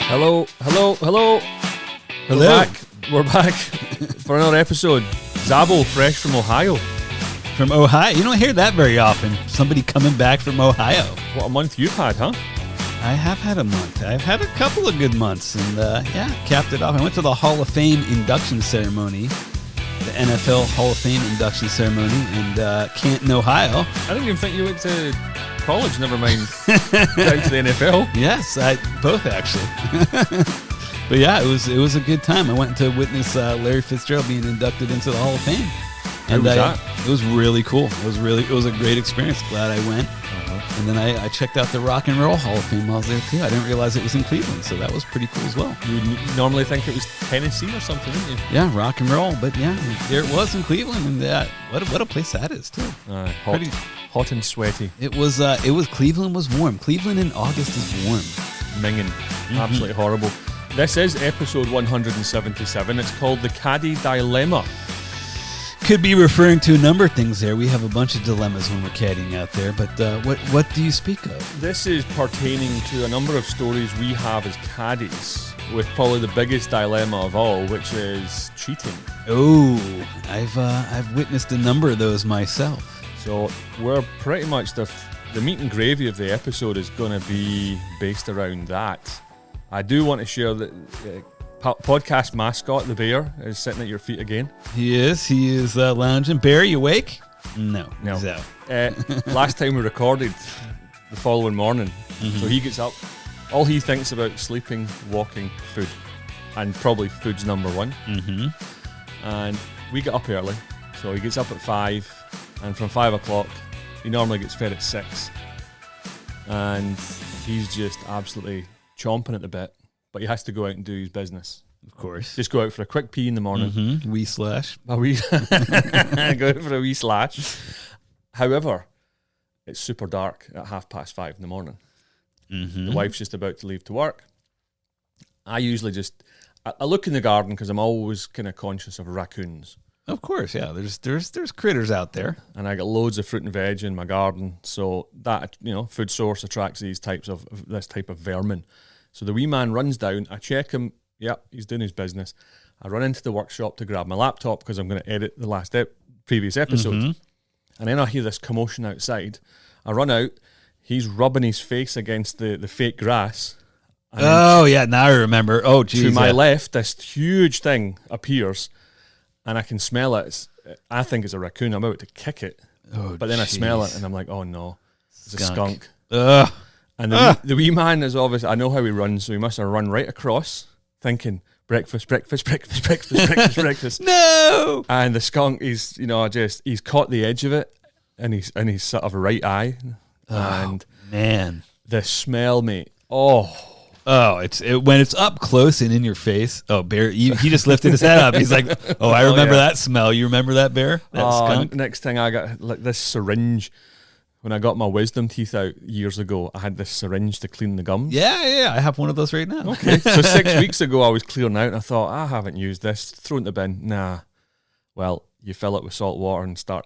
Hello. We're back for another episode. Zabbo, fresh from Ohio. From Ohio? You don't hear that very often. Somebody coming back from Ohio. What a month you've had, huh? I have had a month. I've had a couple of good months, and capped it off. I went to the Hall of Fame induction ceremony, the NFL Hall of Fame induction ceremony in Canton, Ohio. I didn't even think you went to college, never mind down to the NFL. Yes, both actually. But yeah, it was a good time. I went to witness Larry Fitzgerald being inducted into the Hall of Fame. And that? It was really cool. It was a great experience. Glad I went. And then I checked out the Rock and Roll Hall of Fame while I was there too. I didn't realize it was in Cleveland, so that was pretty cool as well. You would normally think it was Tennessee or something, wouldn't you? Yeah, rock and roll, but yeah, there it was in Cleveland, and what a place that is too. Hot and sweaty. It was Cleveland was warm. Cleveland in August is warm. Minging, absolutely horrible. This is episode 177. It's called the Caddie Dilemma. Could be referring to a number of things there. We have a bunch of dilemmas when we're caddying out there, but what do you speak of? This is pertaining to a number of stories we have as caddies, with probably the biggest dilemma of all, which is cheating. Oh, I've witnessed a number of those myself. So we're pretty much the meat and gravy of the episode is going to be based around that. I do want to share that podcast mascot, the bear, is sitting at your feet again. He is lounging. Bear, you awake? No. He's out. Last time we recorded, the following morning, so he gets up. All he thinks about sleeping, walking, food, and probably food's number one. And we get up early, so he gets up at 5, and from 5 o'clock, he normally gets fed at 6, and he's just absolutely chomping at the bit, but he has to go out and do his business. Of course. Just go out for a quick pee in the morning. Wee slash. Go out for a wee slash. However, it's super dark at 5:30 in the morning. The wife's just about to leave to work. I usually I look in the garden because I'm always kind of conscious of raccoons. Of course, yeah. There's critters out there, and I got loads of fruit and veg in my garden, so that food source attracts this type of vermin. So the wee man runs down. I check him. Yep, he's doing his business. I run into the workshop to grab my laptop because I'm going to edit the last previous episode, and then I hear this commotion outside. I run out. He's rubbing his face against the fake grass. Oh yeah, now I remember. Oh geez, to my left, this huge thing appears. And I can smell it. I think it's a raccoon. I'm about to kick it. But then I smell it, and I'm like, oh, no. It's a skunk. Ugh. And the wee man is obviously, I know how he runs, so he must have run right across, thinking, breakfast. No! And the skunk, he's caught the edge of it, and he's sort of right eye. And man. The smell, mate. When it's up close and in your face. Oh, Bear, he just lifted his head up. He's like, oh, I remember that smell. You remember that, Bear? That skunk? Next thing I got, like this syringe. When I got my wisdom teeth out years ago, I had this syringe to clean the gums. Yeah, I have one of those right now. Okay, so 6 weeks ago I was clearing out and I thought, I haven't used this. Throw it in the bin. Nah. Well, you fill it with salt water and start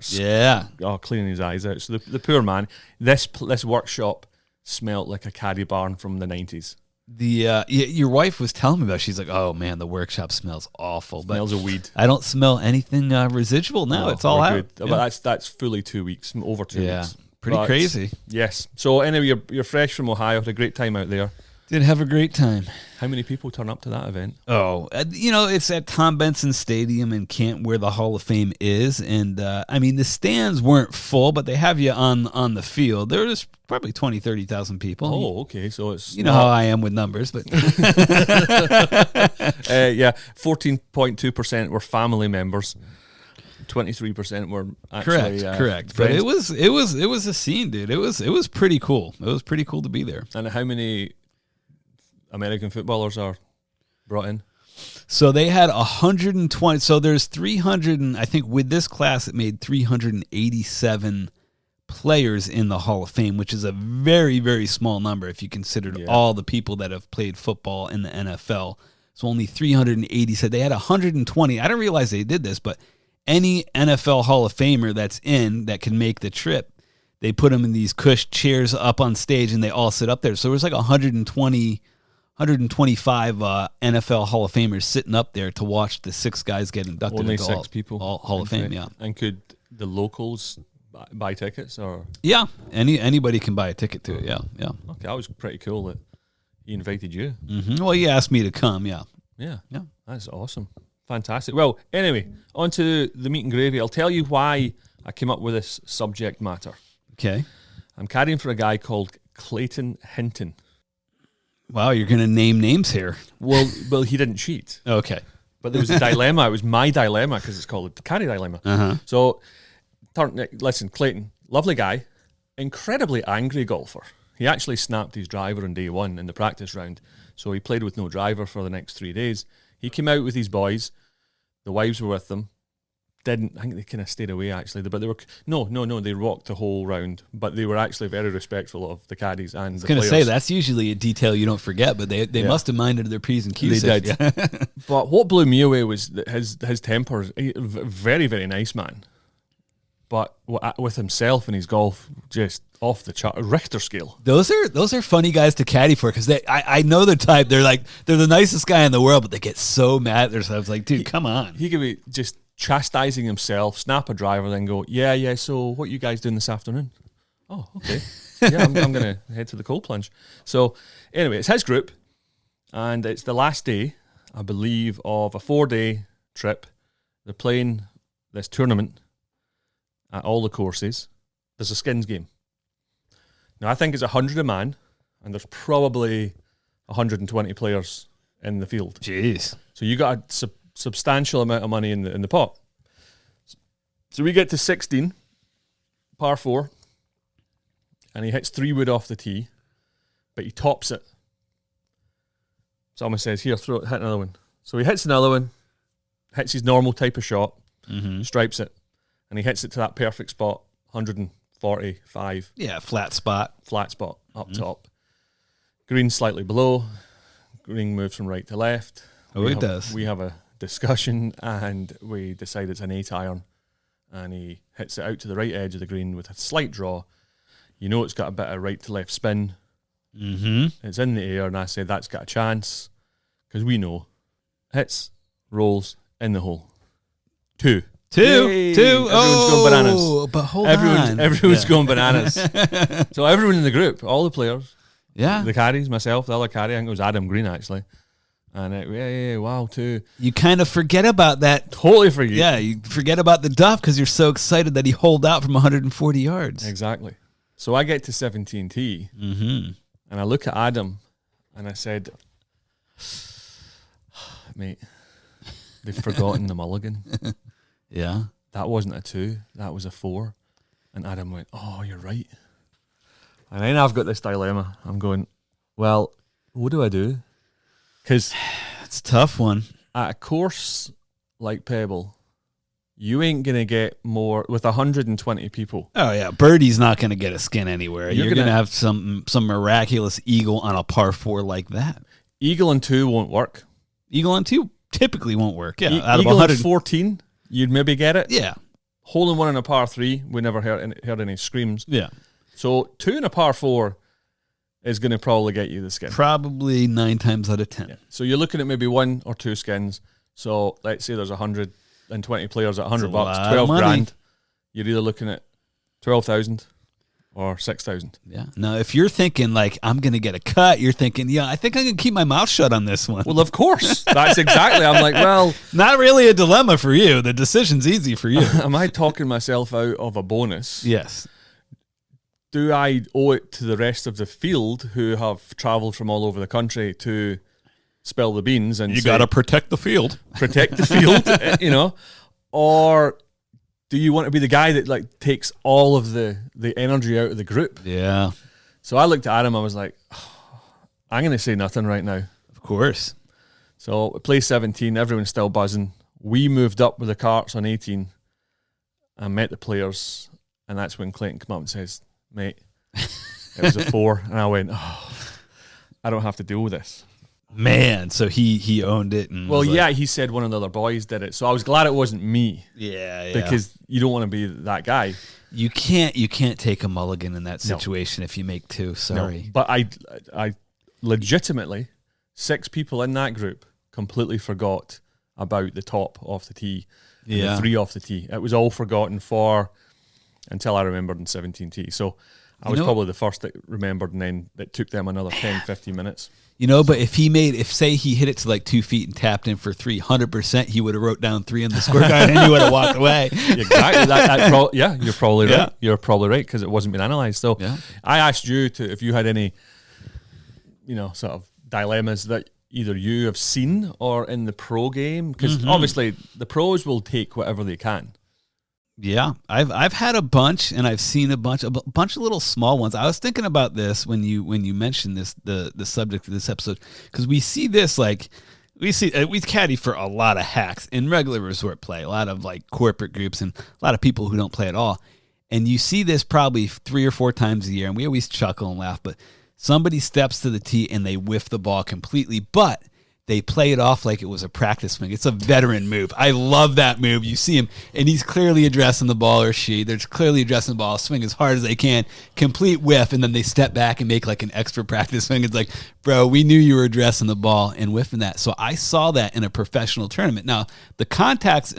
cleaning his eyes out. So the poor man, this workshop smelled like a caddy barn from the 90s. Your wife was telling me about it. She's like, oh man, the workshop smells awful. Smells of weed. I don't smell anything residual now. It's all out. Good. But that's fully 2 weeks, over 2 weeks. Pretty crazy. Yes. So anyway, you're fresh from Ohio. Had a great time out there. Did have a great time. How many people turn up to that event? Oh, it's at Tom Benson Stadium in Canton where the Hall of Fame is. And, the stands weren't full, but they have you on the field. There was probably 20, 30,000 people. Oh, okay. So it's... You know how I am with numbers, but... 14.2% were family members. 23% were actually correct. Friends. But it was a scene, dude. It was pretty cool. It was pretty cool to be there. And how many American footballers are brought in? So they had 120. So there's 300, and I think with this class it made 387 players in the Hall of Fame, which is a very, very small number if you considered all the people that have played football in the NFL. So only 380 said they had 120. I didn't realize they did this, but any NFL Hall of Famer that's in that can make the trip, they put them in these cush chairs up on stage and they all sit up there. So it was like 120 125 NFL Hall of Famers sitting up there to watch the 6 guys get inducted Only into 6 people. Hall of Fame, yeah. And could the locals buy tickets? Or Yeah, anybody can buy a ticket to it, yeah. Okay, that was pretty cool that he invited you. Mm-hmm. Well, he asked me to come, yeah. Yeah. That's awesome. Fantastic. Well, anyway, on to the meat and gravy. I'll tell you why I came up with this subject matter. Okay. I'm caddying for a guy called Clayton Hinton. Wow, you're going to name names here. Well, he didn't cheat. Okay. But there was a dilemma. It was my dilemma because it's called the Caddie Dilemma. Uh-huh. So, listen, Clayton, lovely guy, incredibly angry golfer. He actually snapped his driver on day 1 in the practice round. So he played with no driver for the next 3 days. He came out with his boys. The wives were with them. I think they kind of stayed away actually, but they were they walked the whole round, but they were actually very respectful of the caddies and the players. I was going to say that's usually a detail you don't forget, but they must have minded their P's and Q's. They did. But what blew me away was that his temper. Very, very nice man, but with himself and his golf, just off the chart, Richter scale. Those are funny guys to caddy for because I know the type. They're the nicest guy in the world, but they get so mad at themselves. Like, dude, come on. He could be just chastising himself, snap a driver, then go, yeah. So what you guys doing this afternoon? Oh, okay. Yeah, I'm going to head to the cold plunge. So anyway, it's his group, and it's the last day, I believe, of a 4-day trip. They're playing this tournament at all the courses. There's a skins game. Now, I think it's 100 a man, and there's probably 120 players in the field. Jeez. So you got a substantial amount of money in the pot. So we get to 16, par 4, and he hits 3 wood off the tee, but he tops it. Someone says, here, hit another one. So he hits another one, hits his normal type of shot, stripes it, and he hits it to that perfect spot, 145. Yeah, flat spot Up top. Green slightly below. Green moves from right to left. It does. We have a discussion, and we decide it's an 8 iron, and he hits it out to the right edge of the green with a slight draw. You know it's got a bit of right to left spin. It's in the air, and I say that's got a chance because we know hits, rolls in the hole. Two. Everyone's going bananas. But hold on. Everyone's going bananas. So everyone in the group, all the players, the caddies, myself, the other caddy, I think it was Adam Green actually. And wow, 2. You kind of forget about that. Totally forget. Yeah, you forget about the duff because you're so excited that he holed out from 140 yards. Exactly. So I get to 17T, and I look at Adam, and I said, mate, they've forgotten the mulligan. Yeah. That wasn't a 2, that was a 4. And Adam went, oh, you're right. And then I've got this dilemma. I'm going, well, what do I do? Because it's a tough one. At a course like Pebble, you ain't going to get more with 120 people. Oh, yeah. Birdie's not going to get a skin anywhere. You're going to have some miraculous eagle on a par 4 like that. Eagle on 2 won't work. Eagle on 2 typically won't work. Yeah. Out of 114, you'd maybe get it. Yeah. Hole in 1 on a par 3, we never heard any screams. Yeah. So 2 in a par 4 is going to probably get you the skin. Probably 9 times out of 10. Yeah. So you're looking at maybe 1 or 2 skins. So let's say there's 120 players at $100, 12 grand. You're either looking at 12,000 or 6,000. Yeah. Now, if you're thinking like I'm going to get a cut, you're thinking, yeah, I think I'm going to keep my mouth shut on this one. Well, of course. That's exactly. I'm like, well, not really a dilemma for you. The decision's easy for you. Am I talking myself out of a bonus? Yes. Do I owe it to the rest of the field who have traveled from all over the country to spill the beans and you got to protect the field? Protect the field, or do you want to be the guy that like takes all of the energy out of the group? Yeah. So I looked at Adam, I was like, I'm going to say nothing right now. Of course. So we play 17, everyone's still buzzing. We moved up with the carts on 18 and met the players, and that's when Clayton came up and says, mate, it was a 4. And I went, I don't have to deal with this. Man, so he owned it. And he said one of the other boys did it. So I was glad it wasn't me. Yeah. Because you don't want to be that guy. You can't take a mulligan in that situation if you make 2. Sorry. No, but I legitimately 6 people in that group completely forgot about the top off the tee, and the 3 off the tee. It was all forgotten until I remembered in 17T. So I was probably the first that remembered, and then it took them another 10, 15 minutes. But if say he hit it to like 2 feet and tapped in for 300%, he would have wrote down 3 on the scorecard and he would have walked away. Exactly. You're probably right. You're probably right, because it wasn't being analysed. So I asked you if you had any, sort of dilemmas that either you have seen or in the pro game, because obviously the pros will take whatever they can. Yeah, I've had a bunch, and I've seen a bunch of little small ones. I was thinking about this when you mentioned this, the subject of this episode, because we see this we caddy for a lot of hacks in regular resort play, a lot of like corporate groups, and a lot of people who don't play at all. And you see this probably 3 or 4 times a year, and we always chuckle and laugh. But somebody steps to the tee and they whiff the ball completely, but they play it off like it was a practice swing. It's a veteran move. I love that move. You see him, and he's clearly addressing the ball, or she. They're clearly addressing the ball, swing as hard as they can, complete whiff, and then they step back and make like an extra practice swing. It's like, bro, we knew you were addressing the ball and whiffing that. So I saw that in a professional tournament. Now, the context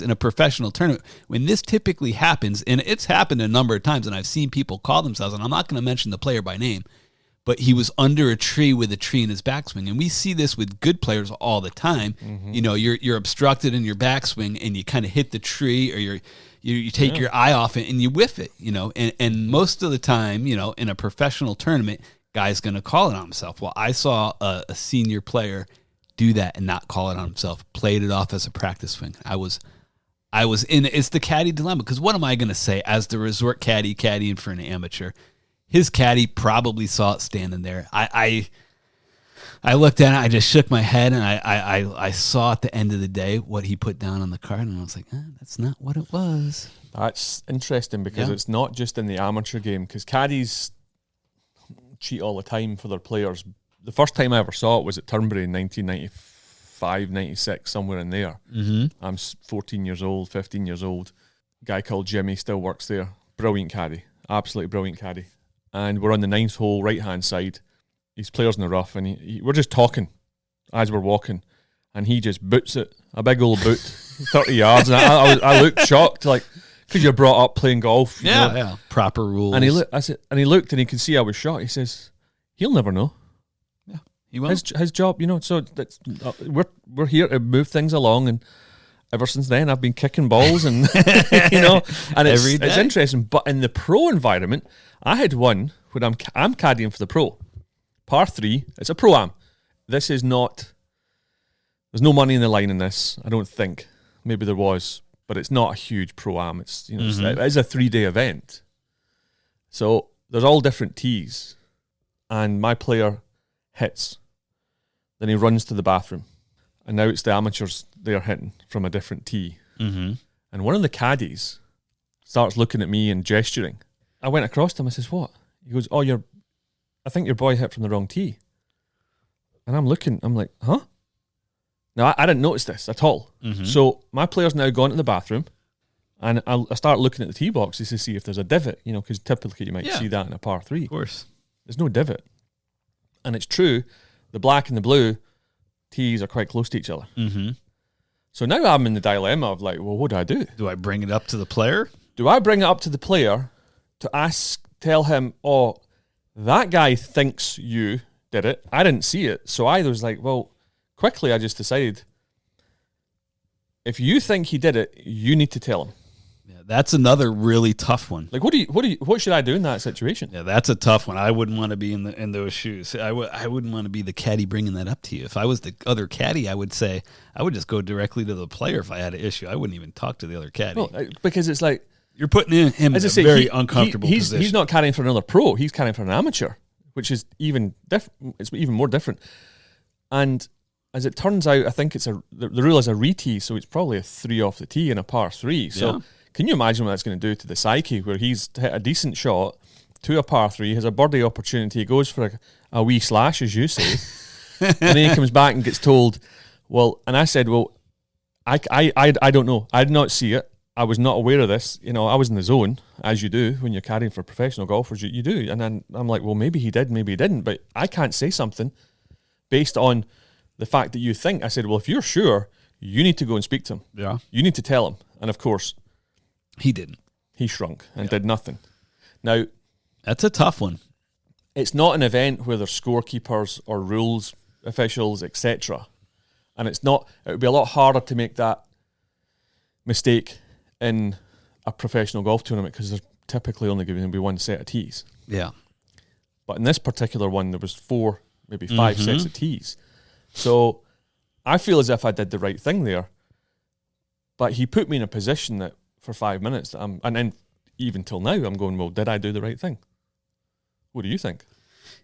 in a professional tournament, when this typically happens, and it's happened a number of times, and I've seen people call themselves, and I'm not going to mention the player by name, but he was under a tree with a tree in his backswing. And we see this with good players all the time. Mm-hmm. You're obstructed in your backswing, and you kind of hit the tree, or you take your eye off it and you whiff it, and most of the time, in a professional tournament, guy's going to call it on himself. Well, I saw a senior player do that and not call it on himself, played it off as a practice swing. I was in, it's the caddy dilemma, because what am I going to say as the resort caddy caddying for an amateur? His caddy probably saw it standing there. I looked at it, I just shook my head, and I saw at the end of the day what he put down on the card, and I was like, that's not what it was. That's interesting, because it's not just in the amateur game, because caddies cheat all the time for their players. The first time I ever saw it was at Turnberry in 1995, 96, somewhere in there. Mm-hmm. I'm 14 years old, 15 years old. A guy called Jimmy still works there. Brilliant caddy. Absolutely brilliant caddy. And we're on the 9th hole, right-hand side. These players in the rough, and we're just talking as we're walking, and he just boots it, a big old boot, 30 yards. And I looked shocked, like, because you're brought up playing golf. Yeah, proper rules. And he looked, and he could see I was shocked. He says, he'll never know. Yeah, he will. His job, so that's, we're here to move things along, and ever since then, I've been kicking balls, and and it's interesting. But in the pro environment, I had one when I'm caddying for the pro, par 3. It's a pro-am. This is not. There's no money in the line in this. I don't think. Maybe there was, but it's not a huge pro-am. It's it is a 3-day event. So there's all different tees, and my player hits. Then he runs to the bathroom, and now it's the amateurs they're hitting from a different tee. Mm-hmm. And one of the caddies starts looking at me and gesturing. I went across to him. I says, "What?" He goes, "Oh, I think your boy hit from the wrong tee." And I'm looking. I'm like, "Huh?" Now I didn't notice this at all. Mm-hmm. So my player's now gone to the bathroom, and I start looking at the tee boxes to see if there's a divot. Because typically you might see that in a par 3. Of course, there's no divot, and it's true. The black and the blue tees are quite close to each other. Mm-hmm. So now I'm in the dilemma of like, well, what do? Do I bring it up to the player? Do I bring it up to the player to tell him, oh, that guy thinks you did it. I didn't see it. So I was like, well, quickly I just decided, if you think he did it, you need to tell him. Yeah, that's another really tough one. Like, what should I do in that situation? Yeah, that's a tough one. I wouldn't want to be in those shoes. I wouldn't want to be the caddy bringing that up to you. If I was the other caddy, I would say I would just go directly to the player if I had an issue. I wouldn't even talk to the other caddy. Well, because it's like, you're putting him in a very uncomfortable position. He's not caddying for another pro. He's caddying for an amateur, which is even it's even more different. And as it turns out, I think the rule is a re-tee, so it's probably a 3 off the tee in a par 3. So can you imagine what that's going to do to the psyche, where he's hit a decent shot to a par 3, has a birdie opportunity, goes for a wee slash, as you say, and then he comes back and gets told, well, and I said, well, I don't know. I did not see it. I was not aware of this. I was in the zone, as you do when you're caddying for professional golfers. You do. And then I'm like, well, maybe he did, maybe he didn't. But I can't say something based on the fact that you think. I said, well, if you're sure, you need to go and speak to him. Yeah. You need to tell him. And of course, he didn't. He shrunk and did nothing. Now, that's a tough one. It's not an event where there's scorekeepers or rules officials, etc. And it would be a lot harder to make that mistake in a professional golf tournament because there's typically only going to be one set of tees. Yeah. But in this particular one, there was 4, maybe 5 sets of tees. So I feel as if I did the right thing there. But he put me in a position that for 5 minutes, and then even till now, I'm going, well, did I do the right thing? What do you think?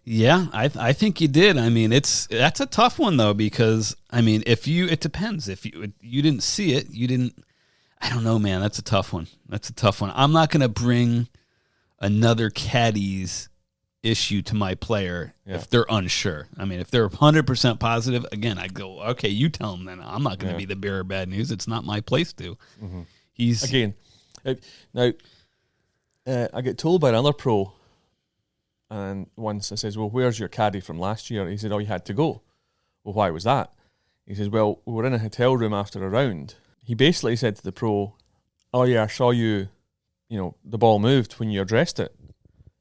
Yeah, I think you did. I mean, that's a tough one though, because I mean, it depends. If you didn't see it, you didn't. I don't know, man. That's a tough one. I'm not going to bring another caddy's issue to my player if they're unsure. I mean, if they're 100% positive, again, I go, okay, you tell them then. I'm not going to be the bearer of bad news. It's not my place to. Mm-hmm. He's again. Now, I get told by another pro, and once I says, well, where's your caddy from last year? He said, oh, you had to go. Well, why was that? He says, well, we were in a hotel room after a round. He basically said to the pro, oh yeah, I saw you, the ball moved when you addressed it.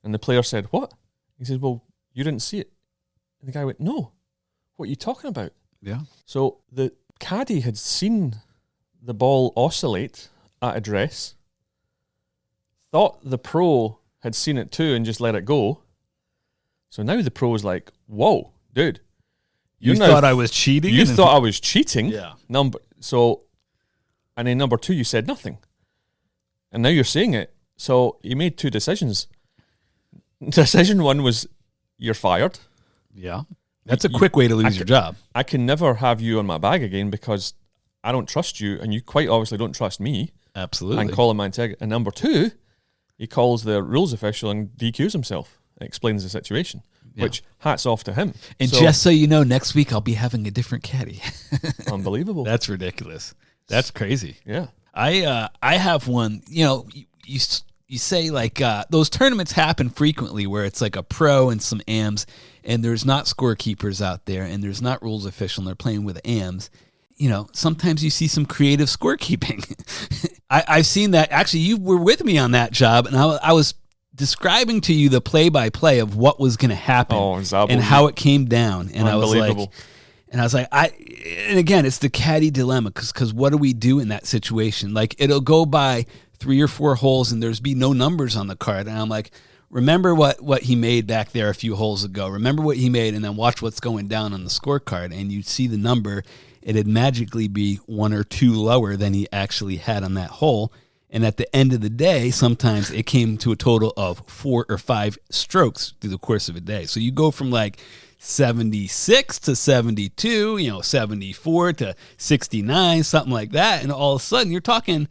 And the player said, what? He says, well, you didn't see it. And the guy went, no, what are you talking about? Yeah. So the caddy had seen the ball oscillate at address, thought the pro had seen it too and just let it go. So now the pro's like, whoa, dude. You thought I was cheating? You thought I was cheating? Yeah. And then number 2, you said nothing. And now you're saying it. So he made 2 decisions. Decision 1 was, you're fired. Yeah. That's a quick way to lose your job. I can never have you on my bag again because I don't trust you, and you quite obviously don't trust me. Absolutely. And call him my integrity. And number 2, he calls the rules official and DQs himself. Explains the situation, which hats off to him. And just so you know, next week I'll be having a different caddy. Unbelievable. That's ridiculous. That's crazy. Yeah. I have one, you say like those tournaments happen frequently where it's like a pro and some AMs and there's not scorekeepers out there and there's not rules official and they're playing with AMs. Sometimes you see some creative scorekeeping. I've seen that. Actually, you were with me on that job, and I was describing to you the play-by-play of what was going to happen and how it came down. And I was like, and again, it's the Caddie Dilemma, because what do we do in that situation? Like, it'll go by 3 or 4 holes, and there's be no numbers on the card, and I'm like, remember what he made back there a few holes ago. Remember what he made, and then watch what's going down on the scorecard, and you'd see the number. It'd magically be 1 or 2 lower than he actually had on that hole. And at the end of the day, sometimes it came to a total of 4 or 5 strokes through the course of a day. So you go from like 76 to 72, 74 to 69, something like that. And all of a sudden you're talking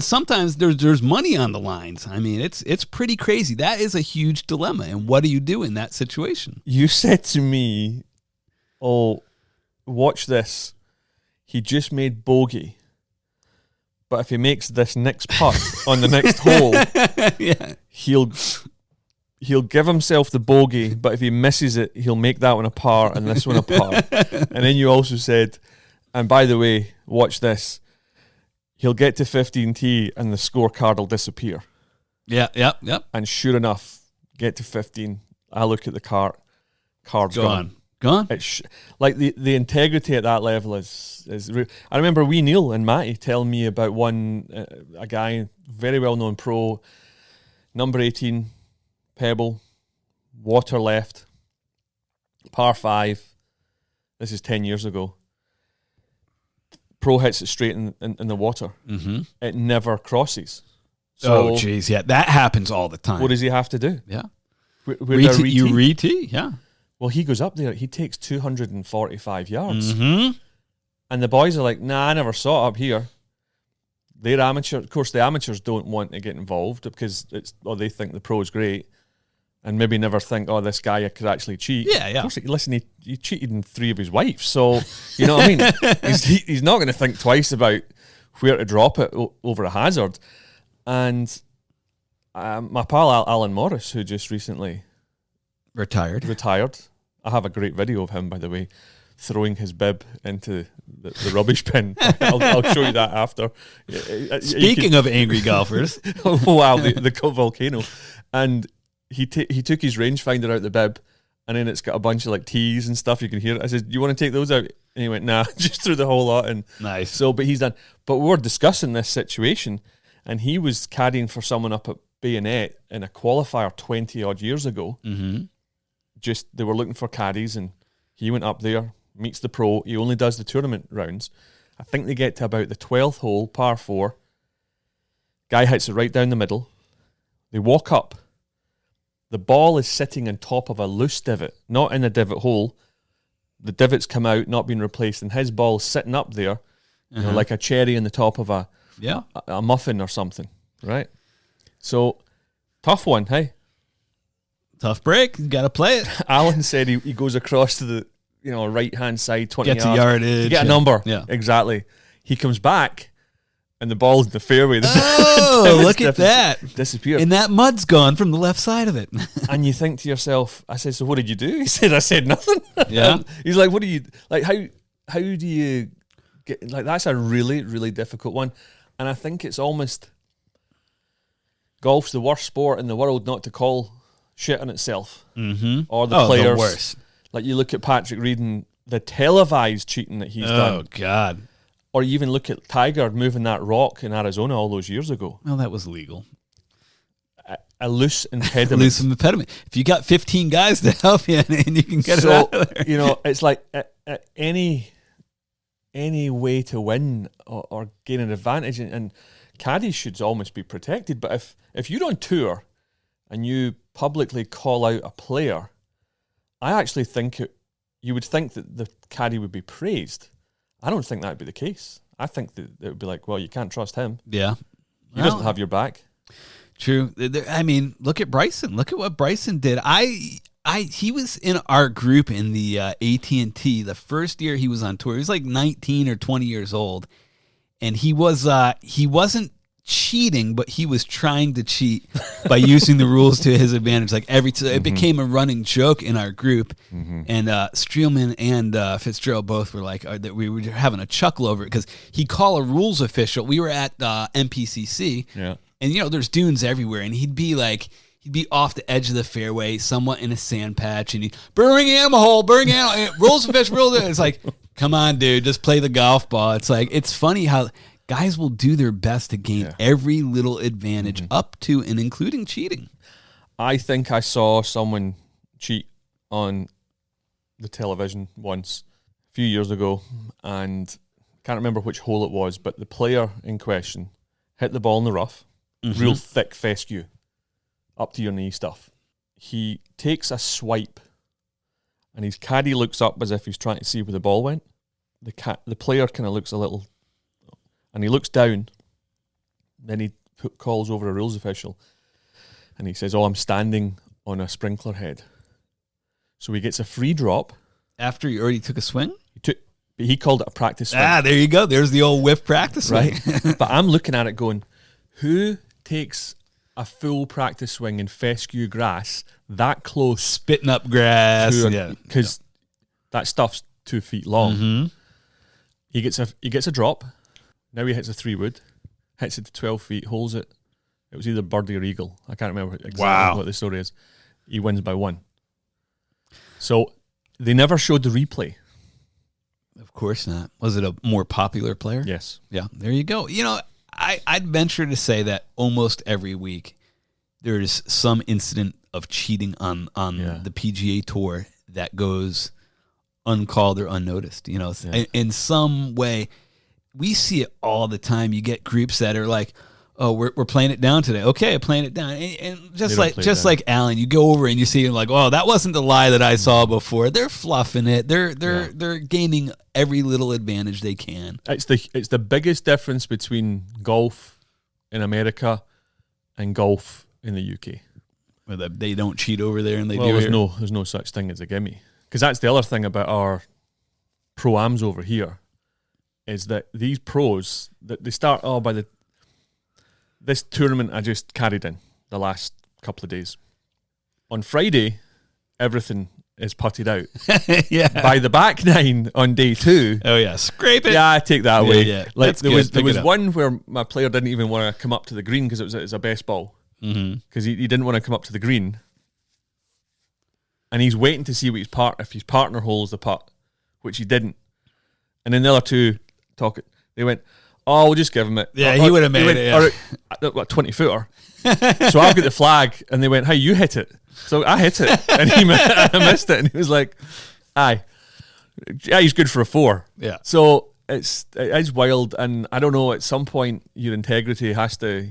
sometimes there's money on the lines. I mean, it's pretty crazy. That is a huge dilemma. And what do you do in that situation? You said to me, oh, watch this. He just made bogey. But if he makes this next putt on the next hole, he'll give himself the bogey, but if he misses it, he'll make that one a par and this one a par. And then you also said, and by the way, watch this. He'll get to 15T and the scorecard will disappear. Yeah. And sure enough, get to 15. I look at the card's gone. It's like the integrity at that level is. I remember Neil and Matty telling me about one a guy, very well known pro, number 18, pebble, water left, par 5. This is 10 years ago. Pro hits it straight in the water. Mm-hmm. It never crosses. So, geez, yeah, that happens all the time. What does he have to do? Yeah, you re-tee, yeah. Well, he goes up there. He takes 245 yards. Mm-hmm. And the boys are like, nah, I never saw it up here. They're amateur. Of course, the amateurs don't want to get involved because they think the pro is great and maybe never think, oh, this guy could actually cheat. Yeah. Of course, listen, he cheated in 3 of his wives. So, you know what I mean? He's not going to think twice about where to drop it over a hazard. And my pal Alan Morris, who just recently retired. I have a great video of him, by the way, throwing his bib into the rubbish bin. I'll show you that after. Speaking of angry golfers. Oh, wow, the volcano. And he took his rangefinder out the bib, and then it's got a bunch of like teas and stuff. You can hear it. I said, "You want to take those out?" And he went, "Nah," just threw the whole lot in. Nice. So, but he's done. But we were discussing this situation, and he was caddying for someone up at Bayonet in a qualifier 20 odd years ago. Mm-hmm. Just they were looking for caddies, and he went up there, meets the pro. He only does the tournament rounds. I think they get to about the 12th hole, par 4. Guy hits it right down the middle. They walk up. The ball is sitting on top of a loose divot, not in a divot hole. The divot's come out, not been replaced, and his ball's sitting up there, you know, like a cherry on the top of a muffin or something, right? So, tough one, hey? Tough break. You got to play it. Alan said he goes across to the right-hand side, 20 Gets yards. a yardage. To get a number. Yeah. Exactly. He comes back, and the ball's in the fairway. Oh, look at that. Disappeared. And that mud's gone from the left side of it. And you think to yourself, I said, so what did you do? He said, I said nothing. Yeah. He's like, what do you, like, how do you get, like, that's a really, really difficult one. And I think it's almost, golf's the worst sport in the world not to call shit on itself. Mm-hmm. Or the players. The worst. Like, you look at Patrick Reed and the televised cheating that he's done. Oh, God. Or you even look at Tiger moving that rock in Arizona all those years ago. Well, that was legal. A loose impediment. Loose impediment. If you got 15 guys to help you and you can get it out of there. You know, it's like any way to win or gain an advantage, and caddies should almost be protected. But if you're on tour and you publicly call out a player, I actually think you would think that the caddy would be praised. I don't think that would be the case. I think that it would be like, well, you can't trust him. Yeah. He doesn't have your back. True. I mean, look at Bryson. Look at what Bryson did. He was in our group in the AT&T the first year he was on tour. He was like 19 or 20 years old, and he wasn't cheating, but he was trying to cheat by using the rules to his advantage. Like it became a running joke in our group, and Streelman and Fitzgerald both were like that. We were having a chuckle over it because he'd call a rules official. We were at MPCC, and there's dunes everywhere, and he'd be off the edge of the fairway, somewhat in a sand patch, and he'd bring him a hole, rules official, rules. It's like, come on, dude, just play the golf ball. It's like, it's funny how guys will do their best to gain every little advantage up to and including cheating. I think I saw someone cheat on the television once a few years ago, and can't remember which hole it was, but the player in question hit the ball in the rough, real thick fescue, up to your knee stuff. He takes a swipe, and his caddy looks up as if he's trying to see where the ball went. The player kind of looks a little, and he looks down. Then he calls over a rules official, and he says, "Oh, I'm standing on a sprinkler head." So he gets a free drop after he already took a swing. He called it a practice swing. There you go. There's the old whiff practice swing. Right. But I'm looking at it going, who takes a full practice swing in fescue grass that close, spitting up grass? Because that stuff's 2 feet long. He gets a drop. Now he hits a 3-wood, hits it to 12 feet, holds it. It was either birdie or eagle. I can't remember exactly what the story is. He wins by 1. So they never showed the replay. Of course not. Was it a more popular player? Yes. Yeah, there you go. I'd venture to say that almost every week there's some incident of cheating on the PGA Tour that goes uncalled or unnoticed. In some way. We see it all the time. You get groups that are like, "Oh, we're playing it down today." Okay, playing it down, and just like Alan, you go over and you see like, "Oh, that wasn't the lie that I saw before." They're fluffing it. They're gaining every little advantage they can. It's the biggest difference between golf in America and golf in the UK. Where they don't cheat over there and they do. There's no such thing as a gimme, because that's the other thing about our pro-ams over here. Is that these pros that they start by this tournament I just carried in the last couple of days. On Friday, everything is putted out. Yeah. By the back nine on day 2. Oh yeah, scrape it. Yeah, I take that away. Yeah. Like That's there good. was one where my player didn't even want to come up to the green because it was a best ball. Because he didn't want to come up to the green, and he's waiting to see what if his partner holds the putt, which he didn't. And then the other two they went, "Oh, we'll just give him it." Yeah, he would have made it. Or, what 20-footer? So I've got the flag, and they went, "Hey, you hit it." So I hit it, and I missed it, and he was like, "Aye, yeah, he's good for a 4." Yeah. So it is wild, and I don't know. At some point, your integrity has to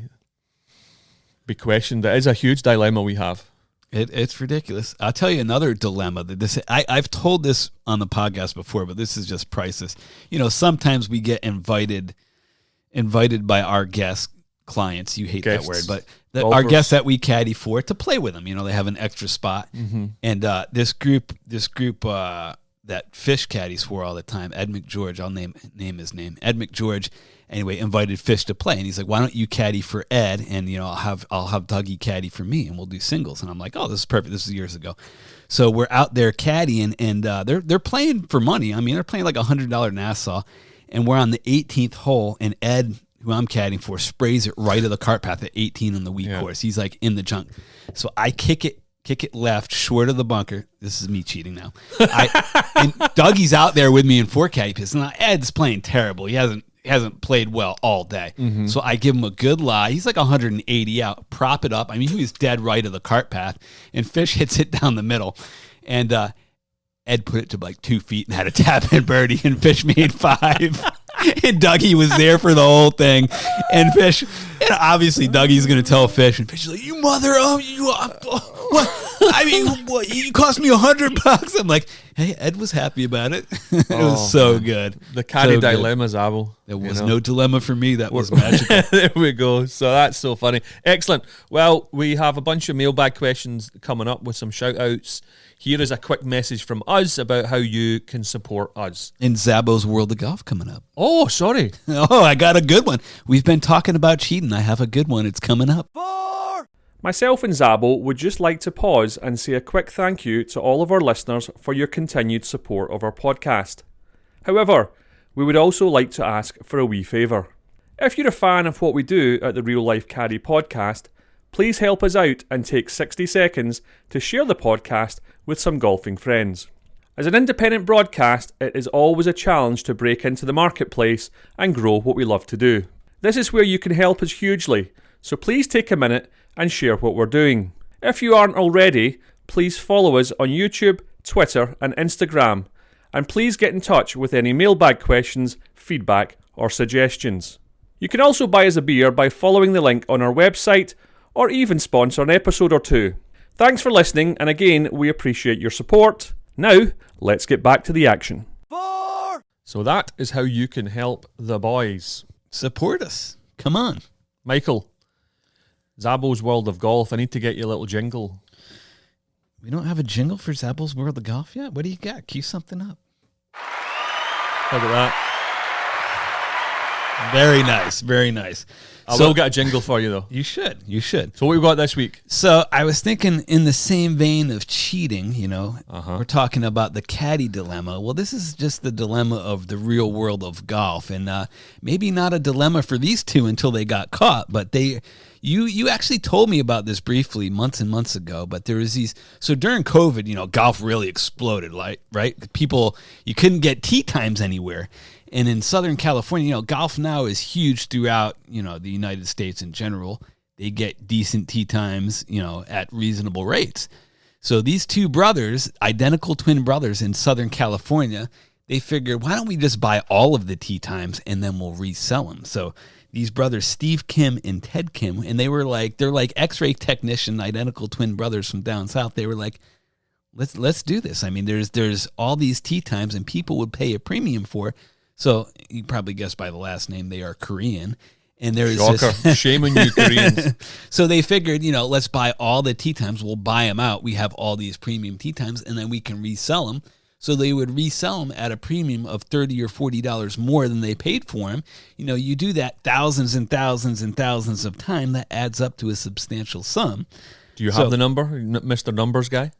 be questioned. It is a huge dilemma we have. It's ridiculous. I'll tell you another dilemma that I've told this on the podcast before, but this is just priceless. Sometimes we get invited by our guest clients. You hate that word, but our guests that we caddy for to play with them. They have an extra spot, and this group that Fish caddies for all the time. Ed McGeorge, I'll name his name. Ed McGeorge. Anyway, invited Fish to play, and he's like, "Why don't you caddy for Ed, and I'll have Dougie caddy for me, and we'll do singles." And I'm like, "Oh, this is perfect." This is years ago, so we're out there caddying, and they're playing for money. I mean, they're playing like $100 Nassau, and we're on the 18th hole, and Ed, who I'm caddying for, sprays it right of the cart path at 18 on the weak course. He's like in the junk, so I kick it left, short of the bunker. This is me cheating now. And Dougie's out there with me in 4 caddy pits, and Ed's playing terrible. He hasn't played well all day. So I give him a good lie. He's like 180 out. Prop it up. I mean, he was dead right of the cart path, and Fish hits it down the middle. And Ed put it to like 2 feet and had a tap in birdie, and Fish made 5. And Dougie was there for the whole thing. And Fish, and obviously Dougie's going to tell Fish, and Fish is like, "You mother, what? I mean, what? You cost me $100. I'm like, hey, Ed was happy about it. It was so good. The Caddie Dilemma, Zabbo. There was no dilemma for me. That was magical. There we go. So that's so funny. Excellent. Well, we have a bunch of mailbag questions coming up with some shout outs. Here is a quick message from us about how you can support us. In Zabbo's World of Golf coming up. Oh, sorry. Oh, I got a good one. We've been talking about cheating. I have a good one. It's coming up. Myself and Zabbo would just like to pause and say a quick thank you to all of our listeners for your continued support of our podcast. However, we would also like to ask for a wee favour. If you're a fan of what we do at the Real Life Caddy podcast, please help us out and take 60 seconds to share the podcast with some golfing friends. As an independent broadcast, it is always a challenge to break into the marketplace and grow what we love to do. This is where you can help us hugely, so please take a minute and share what we're doing. If you aren't already, please follow us on YouTube, Twitter and Instagram, and please get in touch with any mailbag questions, feedback or suggestions. You can also buy us a beer by following the link on our website, or even sponsor an episode or two. Thanks for listening, and again, we appreciate your support. Now, let's get back to the action. So that is how you can help the boys. Support us. Come on. Michael, Zabbo's World of Golf, I need to get you a little jingle. We don't have a jingle for Zabbo's World of Golf yet? What do you got? Cue something up. Look at that. Very nice, very nice. I will get a jingle for you, though. You should. So what we got this week? So I was thinking in the same vein of cheating, we're talking about the Caddie Dilemma. Well, this is just the dilemma of the real world of golf. And maybe not a dilemma for these two until they got caught, but you actually told me about this briefly months and months ago, but there was so during COVID, golf really exploded, right? People, you couldn't get tee times anywhere. And in Southern California, golf now is huge throughout, the United States in general. They get decent tee times, at reasonable rates. So these two brothers, identical twin brothers in Southern California, they figured, why don't we just buy all of the tee times and then we'll resell them? So these brothers, Steve Kim and Ted Kim, and they're like X-ray technician, identical twin brothers from down south. They were like, let's do this. I mean, there's all these tee times and people would pay a premium for. So you probably guessed by the last name, they are Korean. And there's Shocker. Shame on you, Koreans. So they figured, let's buy all the tee times. We'll buy them out. We have all these premium tee times, and then we can resell them. So they would resell them at a premium of $30 or $40 more than they paid for them. You do that thousands and thousands and thousands of times. That adds up to a substantial sum. Do you have the number, Mr. Numbers guy?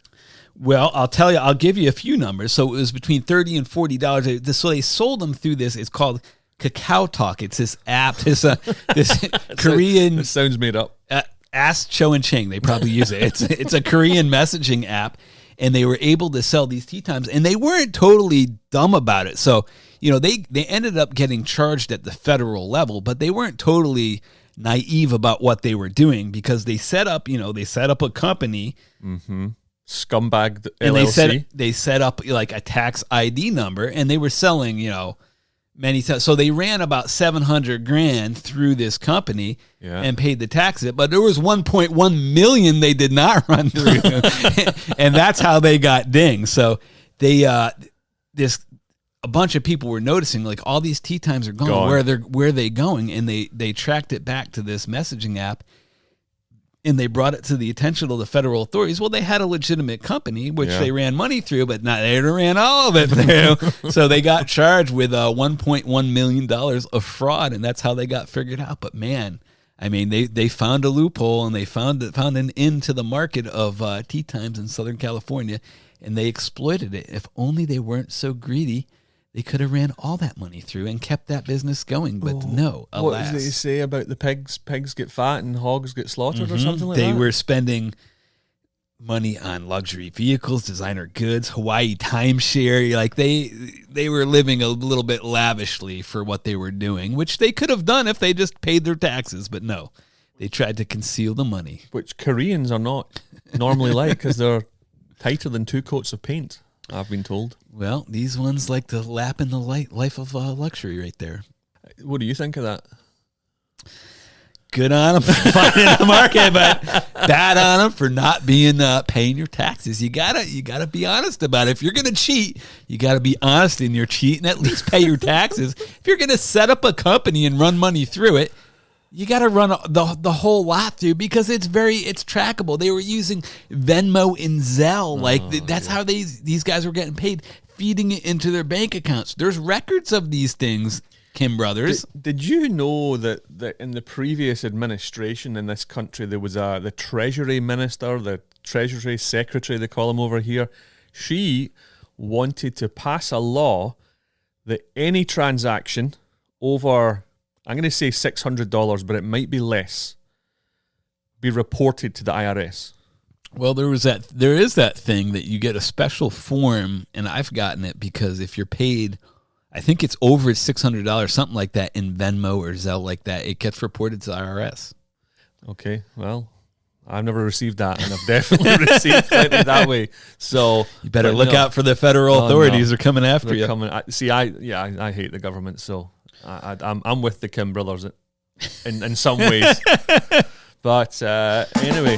Well, I'll tell you. I'll give you a few numbers. So it was between $30 and $40. So they sold them through this. It's called Kakao Talk. It's this app. This Korean. This sounds made up. Ask Cho and Ching. They probably use it. It's a Korean messaging app, and they were able to sell these tea times, and they weren't totally dumb about it. So they ended up getting charged at the federal level, but they weren't totally naive about what they were doing, because they set up a company. Mm-hmm. Scumbag LLC. And they set up like a tax ID number, and they were selling, many times. So they ran about $700,000 through this company and paid the taxes. But there was $1.1 million they did not run through, and that's how they got dinged. So a bunch of people were noticing, like, all these tea times are gone. Where are they going? And they tracked it back to this messaging app, and they brought it to the attention of the federal authorities. Well, they had a legitimate company, which they ran money through, but not they ran all of it through. So they got charged with $1.1 million of fraud, and that's how they got figured out. But man, I mean, they found a loophole, and they found an end to the market of tea times in Southern California, and they exploited it. If only they weren't so greedy, they could have ran all that money through and kept that business going, but no, alas. What did they say about the pigs? Pigs get fat and hogs get slaughtered or something like that? They were spending money on luxury vehicles, designer goods, Hawaii timeshare. Like they were living a little bit lavishly for what they were doing, which they could have done if they just paid their taxes, but no. They tried to conceal the money. Which Koreans are not normally like, because they're tighter than 2 coats of paint, I've been told. Well, these ones like to lap in the life of luxury right there. What do you think of that? Good on them for finding the market, but bad on them for not being paying your taxes. You gotta be honest about it. If you're gonna cheat, you gotta be honest in your cheat and at least pay your taxes. If you're gonna set up a company and run money through it, you got to run the whole lot through, because it's trackable. They were using Venmo and Zelle. That's how these guys were getting paid, feeding it into their bank accounts. There's records of these things, Kim Brothers. Did you know that in the previous administration in this country, there was the Treasury Minister, the Treasury Secretary, they call him over here. She wanted to pass a law that any transaction over, I'm going to say $600, but it might be less, be reported to the IRS. Well, there is that thing that you get a special form, and I've gotten it, because if you're paid, I think it's over $600, something like that, in Venmo or Zelle like that, it gets reported to the IRS. Okay, well, I've never received that, and I've definitely received plenty that way. So you better look out for the federal authorities. They're coming after you. I hate the government, so I'm with the Kim brothers in some ways. But anyway,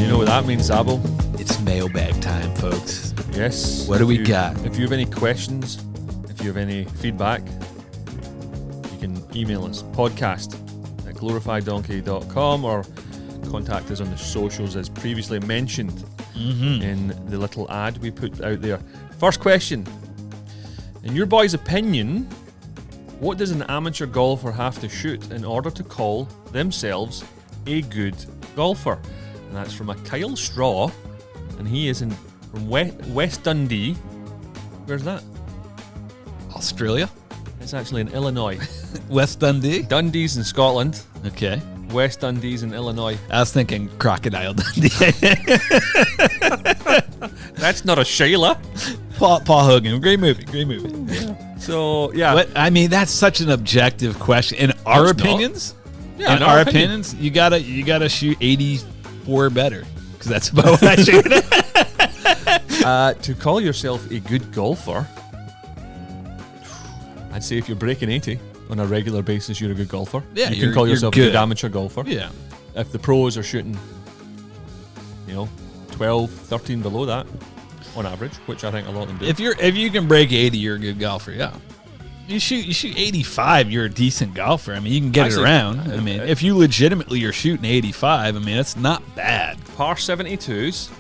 you know what that means, Zabbo? It's mailbag time, folks. Yes. What do we got? If you have any questions, if you have any feedback, you can email us, podcast@glorifieddonkey.com, or contact us on the socials as previously mentioned in the little ad we put out there. First question. In your boy's opinion, what does an amateur golfer have to shoot in order to call themselves a good golfer? And that's from a Kyle Straw, and he is from West Dundee. Where's that? Australia? It's actually in Illinois. West Dundee? Dundee's in Scotland. Okay. West Dundee's in Illinois. I was thinking Crocodile Dundee. That's not a Shayla. Paul Hogan. Great movie. Yeah. So, yeah. But, I mean, that's such an objective question. In our opinions? Yeah, in our opinions, you gotta shoot 84 better, because that's about what I shoot. To call yourself a good golfer, I'd say if you're breaking 80 on a regular basis, you're a good golfer. Yeah, you can call yourself a good amateur golfer. Yeah. If the pros are shooting, 12, 13 below that on average, which I think a lot of them do. If you can break 80, you're a good golfer. Yeah. You shoot 85, you're a decent golfer. I mean, you can get it around. I mean, if you legitimately are shooting 85, I mean, that's not bad. Par 72s.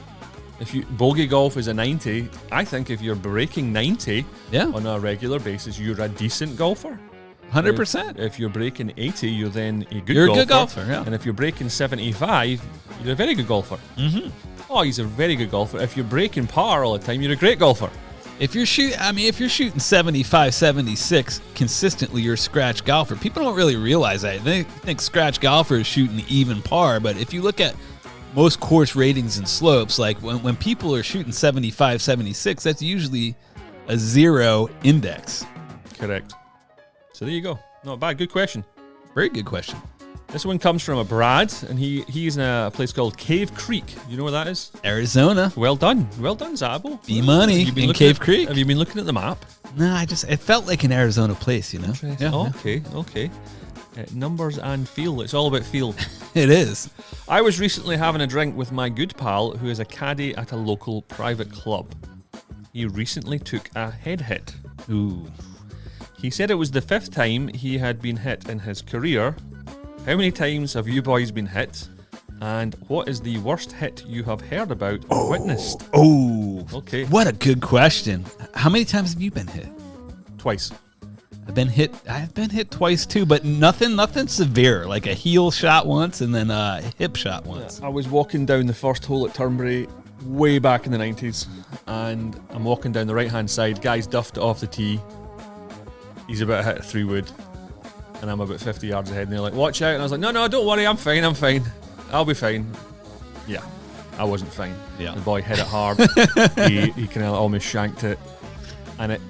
If you bogey golf is a 90, I think if you're breaking 90 on a regular basis, you're a decent golfer. 100%. If you're breaking 80, you're then a good golfer. You're a good golfer, yeah. And if you're breaking 75, you're a very good golfer. Mm-hmm. Oh, he's a very good golfer. If you're breaking par all the time, you're a great golfer. If you're shooting 75, 76 consistently, you're a scratch golfer. People don't really realize that. They think scratch golfer is shooting even par, but if you look at most course ratings and slopes, like when people are shooting 75, 76, that's usually a 0 index. Correct. So there you go. Not bad. Good question. Very good question. This one comes from a Brad, and he's in a place called Cave Creek. You know where that is? Arizona. Well done, Zabbo. B-Money in Cave Creek. Have you been looking at the map? No, it felt like an Arizona place, you know? Yeah, okay. Numbers and feel. It's all about feel. It is. I was recently having a drink with my good pal who is a caddy at a local private club. He recently took a head hit. Ooh. He said it was the 5th time he had been hit in his career. How many times have you boys been hit? And what is the worst hit you have heard about or witnessed? Oh, okay. What a good question. How many times have you been hit? Twice. I've been hit twice too, but nothing severe. Like a heel shot once and then a hip shot once. I was walking down the first hole at Turnberry way back in the 90s, and I'm walking down the right-hand side. Guy's duffed it off the tee. He's about to hit a 3-wood. And I'm about 50 yards ahead, and they're like, watch out. And I was like, no, don't worry, I'm fine. I'll be fine. Yeah, I wasn't fine. Yeah. The boy hit it hard. he kind of almost shanked it. And it,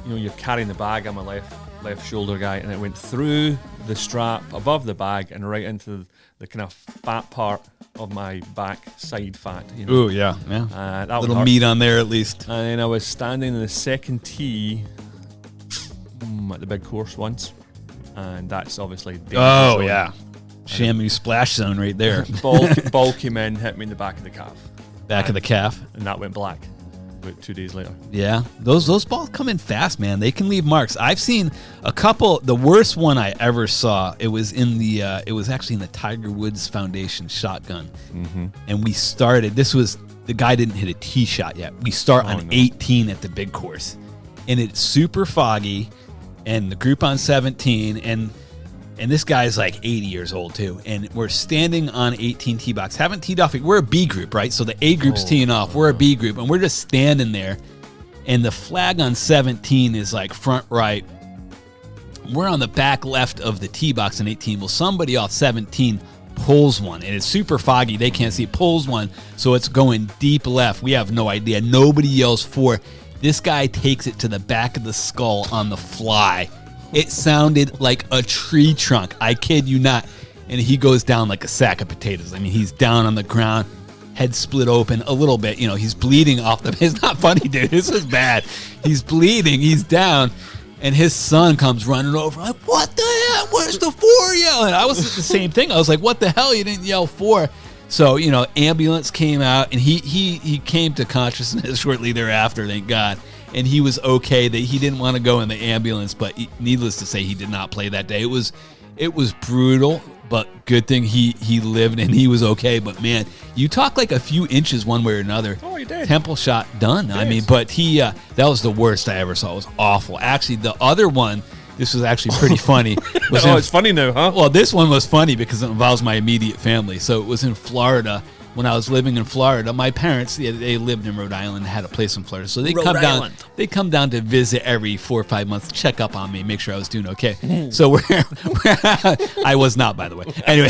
you're carrying the bag on my left shoulder, guy, and it went through the strap, above the bag, and right into the kind of fat part of my back side fat. Ooh, yeah. That little meat on there at least. And then I was standing in the second tee at the big course once. And that's obviously dangerous. Oh, yeah. Shamu splash zone right there. Ball came in, hit me in the back of the calf. Back of the calf. And that went black about 2 days later. Yeah. Those balls come in fast, man. They can leave marks. I've seen a couple. The worst one I ever saw, it was actually in the Tiger Woods Foundation shotgun. Mm-hmm. And we started, the guy didn't hit a tee shot yet. We start on 18 at the big course. And it's super foggy. And the group on 17, and this guy's like 80 years old too. And we're standing on 18 tee box, haven't teed off. We're a B group, right? So the A group's teeing off. We're a B group, and we're just standing there. And the flag on 17 is like front right. We're on the back left of the tee box on 18. Well, somebody off 17 pulls one, and it's super foggy. They can't see. Pulls one, so it's going deep left. We have no idea. Nobody yells for. This guy takes it to the back of the skull on the fly. It sounded like a tree trunk. I kid you not. And he goes down like a sack of potatoes. I mean, he's down on the ground, head split open a little bit. He's bleeding off the... It's not funny, dude. This is bad. He's bleeding. He's down. And his son comes running over. Like, what the hell? Where's the 4 yelling? I was the same thing. I was like, what the hell? You didn't yell 4. So, ambulance came out, and he came to consciousness shortly thereafter, thank God. And he was okay. He didn't want to go in the ambulance, but needless to say, he did not play that day. It was brutal, but good thing he lived and he was okay. But man, you talk like a few inches one way or another. Oh, you did. Temple shot done. Yes. I mean, but that was the worst I ever saw. It was awful. Actually, the other one, this was actually pretty funny. It's funny now, huh? Well, this one was funny because it involves my immediate family. So it was in Florida. When I was living in Florida, my parents, they lived in Rhode Island, had a place in Florida. So they come down to visit every 4 or 5 months, check up on me, make sure I was doing okay. So I was not, by the way. Anyway.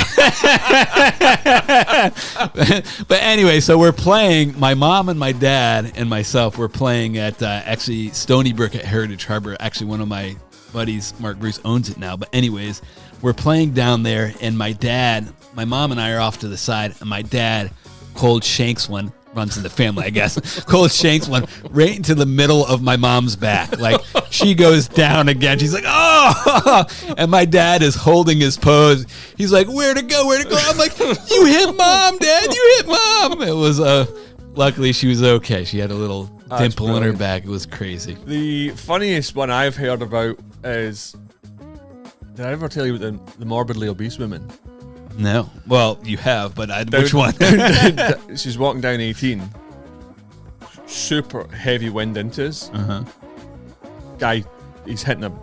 But anyway, so we're playing, my mom and my dad and myself, we're playing at actually Stony Brook at Heritage Harbor. Actually, one of my buddies, Mark Bruce, owns it now. But anyways, we're playing down there, and my mom and I are off to the side, and my dad cold shanks one, runs in the family, I guess, cold shanks one right into the middle of my mom's back. Like, she goes down again. She's like, oh! And my dad is holding his pose. He's like, where to go? I'm like, you hit Mom, Dad, you hit Mom. It was, luckily she was okay. She had a little dimple in her back. It was crazy. The funniest one I've heard about is, did I ever tell you about the morbidly obese women? No. Well, you have, but which one? She's walking down 18. Super heavy wind into us. Uh-huh. Guy he's hitting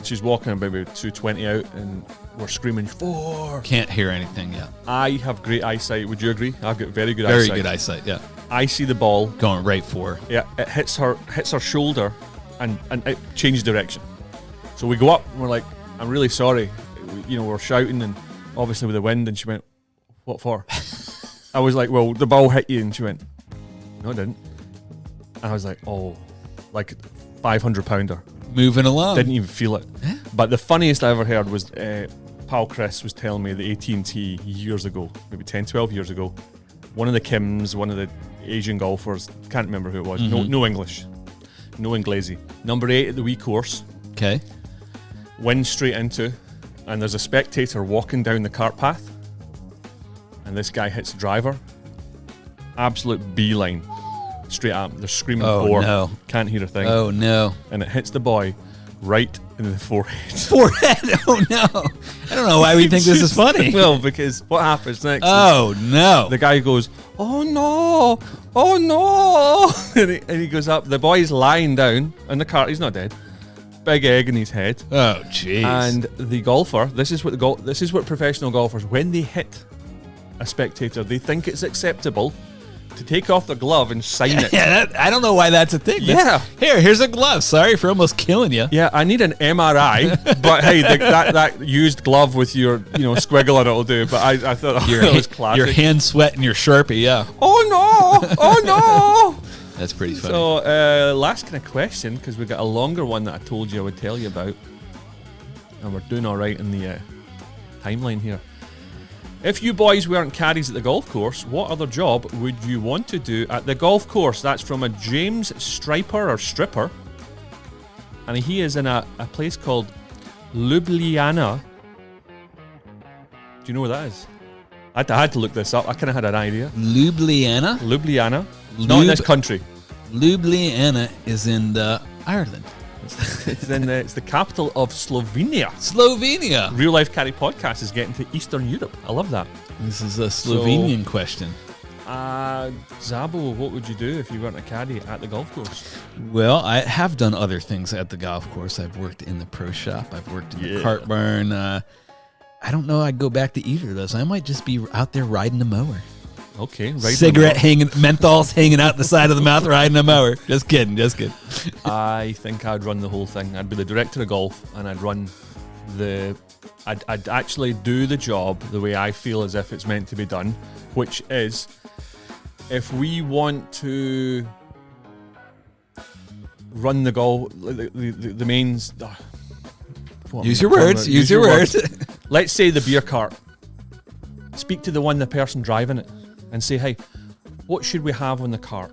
she's walking about 220 out, and we're screaming 4. Can't hear anything yet. I have great eyesight. Would you agree? I've got very good eyesight. Very good eyesight. Yeah. I see the ball Going right for her. Yeah, it hits her shoulder, and it changes direction. So we go up, and we're like, I'm really sorry. We're shouting, and obviously with the wind, and she went, what for? I was like, well, the ball hit you, and she went, no, it didn't. And I was like, oh, like 500-pounder. Moving along. Didn't even feel it. But the funniest I ever heard was Pal Chris was telling me the AT&T years ago, maybe 10, 12 years ago, one of the Kims, one of the Asian golfers, can't remember who it was, no English, no Inglese. Number 8 at the wee course. Okay. Wind straight into, and there's a spectator walking down the cart path, and this guy hits the driver. Absolute beeline. Straight at him. They're screaming 4. No. Can't hear a thing. Oh, no. And it hits the boy right in the forehead. Forehead? Oh, no. I don't know why we think this is funny. Well, because what happens next Oh, no. the guy goes, oh, no. Oh, no. and he goes up. The boy's lying down in the cart. He's not dead. Big egg in his head. Oh, jeez. And the golfer, this is what professional golfers, when they hit a spectator, they think it's acceptable to take off their glove and sign it. Yeah, I don't know why that's a thing. Here's a glove. Sorry for almost killing you. Yeah, I need an MRI, but hey, that used glove with your squiggle on it will do. But I thought it was classic. Your hand sweat and your Sharpie, yeah. Oh no! Oh no! That's pretty funny. So last kind of question, because we got a longer one that I told you I would tell you about, and we're doing all right in the timeline here. If you boys weren't caddies at the golf course, what other job would you want to do at the golf course? That's from a James Striper or Stripper. And he is in a place called Ljubljana. Do you know where that is? I had to look this up. I kind of had an idea. Ljubljana? Ljubljana. Not in this country. Ljubljana is in Ireland. It's the capital of Slovenia. Slovenia. Real Life Caddy Podcast is getting to Eastern Europe. I love that. This is a Slovenian question. Zabbo, what would you do if you weren't a caddy at the golf course? Well, I have done other things at the golf course. I've worked in the pro shop. I've worked in the cart barn. I don't know I'd go back to either of those. I might just be out there riding a mower. Okay. Cigarette hanging, menthols hanging out the side of the mouth, riding a mower. Just kidding. I think I'd run the whole thing. I'd be the director of golf, and I'd run I'd actually do the job the way I feel as if it's meant to be done, which is, if we want to run the golf, the mains. Use your words. Use your words. Let's say the beer cart. Speak to the person driving it and say, hey, what should we have on the cart?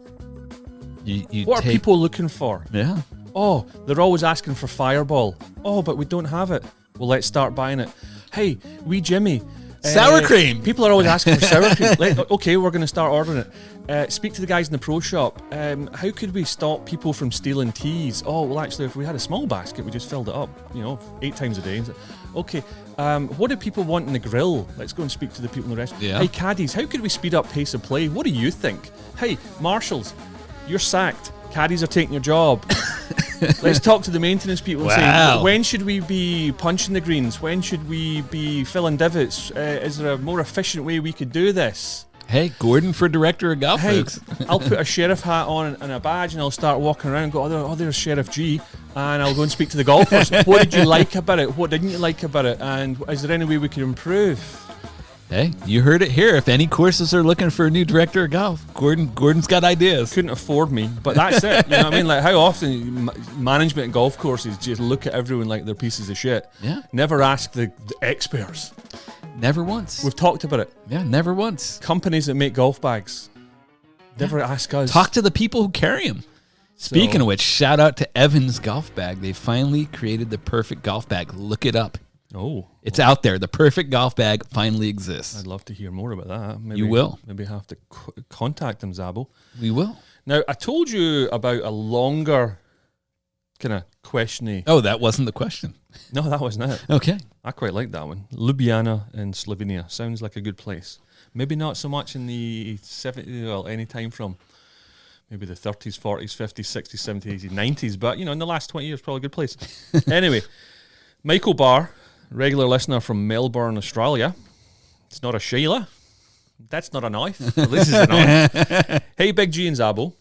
What are people looking for? Yeah. Oh, they're always asking for Fireball. Oh, but we don't have it. Well, let's start buying it. Hey, wee Jimmy. Sour cream. People are always asking for sour cream. Okay, we're going to start ordering it. Speak to the guys in the pro shop. How could we stop people from stealing teas? Oh, well, actually, if we had a small basket, we just filled it up, 8 times a day. Okay, what do people want in the grill? Let's go and speak to the people in the restaurant. Yeah. Hey, caddies, how could we speed up pace of play? What do you think? Hey, marshals, you're sacked. Caddies are taking your job. Let's talk to the maintenance people and say, when should we be punching the greens? When should we be filling divots? Is there a more efficient way we could do this? Hey, Gordon for director of golf, hey, folks. I'll put a sheriff hat on and a badge, and I'll start walking around and go, oh, there's Sheriff G, and I'll go and speak to the golfers. What did you like about it? What didn't you like about it? And is there any way we could improve? Hey, you heard it here. If any courses are looking for a new director of golf, Gordon's got ideas. Couldn't afford me, but that's it. You know what I mean? Like, how often management and golf courses just look at everyone like they're pieces of shit. Yeah. Never ask the experts. Never once. We've talked about it. Yeah, never once. Companies that make golf bags. Never ask us. Talk to the people who carry them. Speaking of which, shout out to Evan's Golf Bag. They finally created the perfect golf bag. Look it up. Oh. It's out there. The perfect golf bag finally exists. I'd love to hear more about that. Maybe, you will. Maybe have to contact them, Zabbo. We will. Now, I told you about a longer kind of questiony. Oh, that wasn't the question. No, that wasn't it. Okay. I quite like that one. Ljubljana in Slovenia. Sounds like a good place. Maybe not so much in the 70s, well, any time from maybe the 30s, 40s, 50s, 60s, 70s, 80s, 90s. But, in the last 20 years, probably a good place. Anyway, Michael Barr, regular listener from Melbourne, Australia. It's not a Sheila. That's not a knife. Well, this is a knife. Hey, Big G and Zabbo.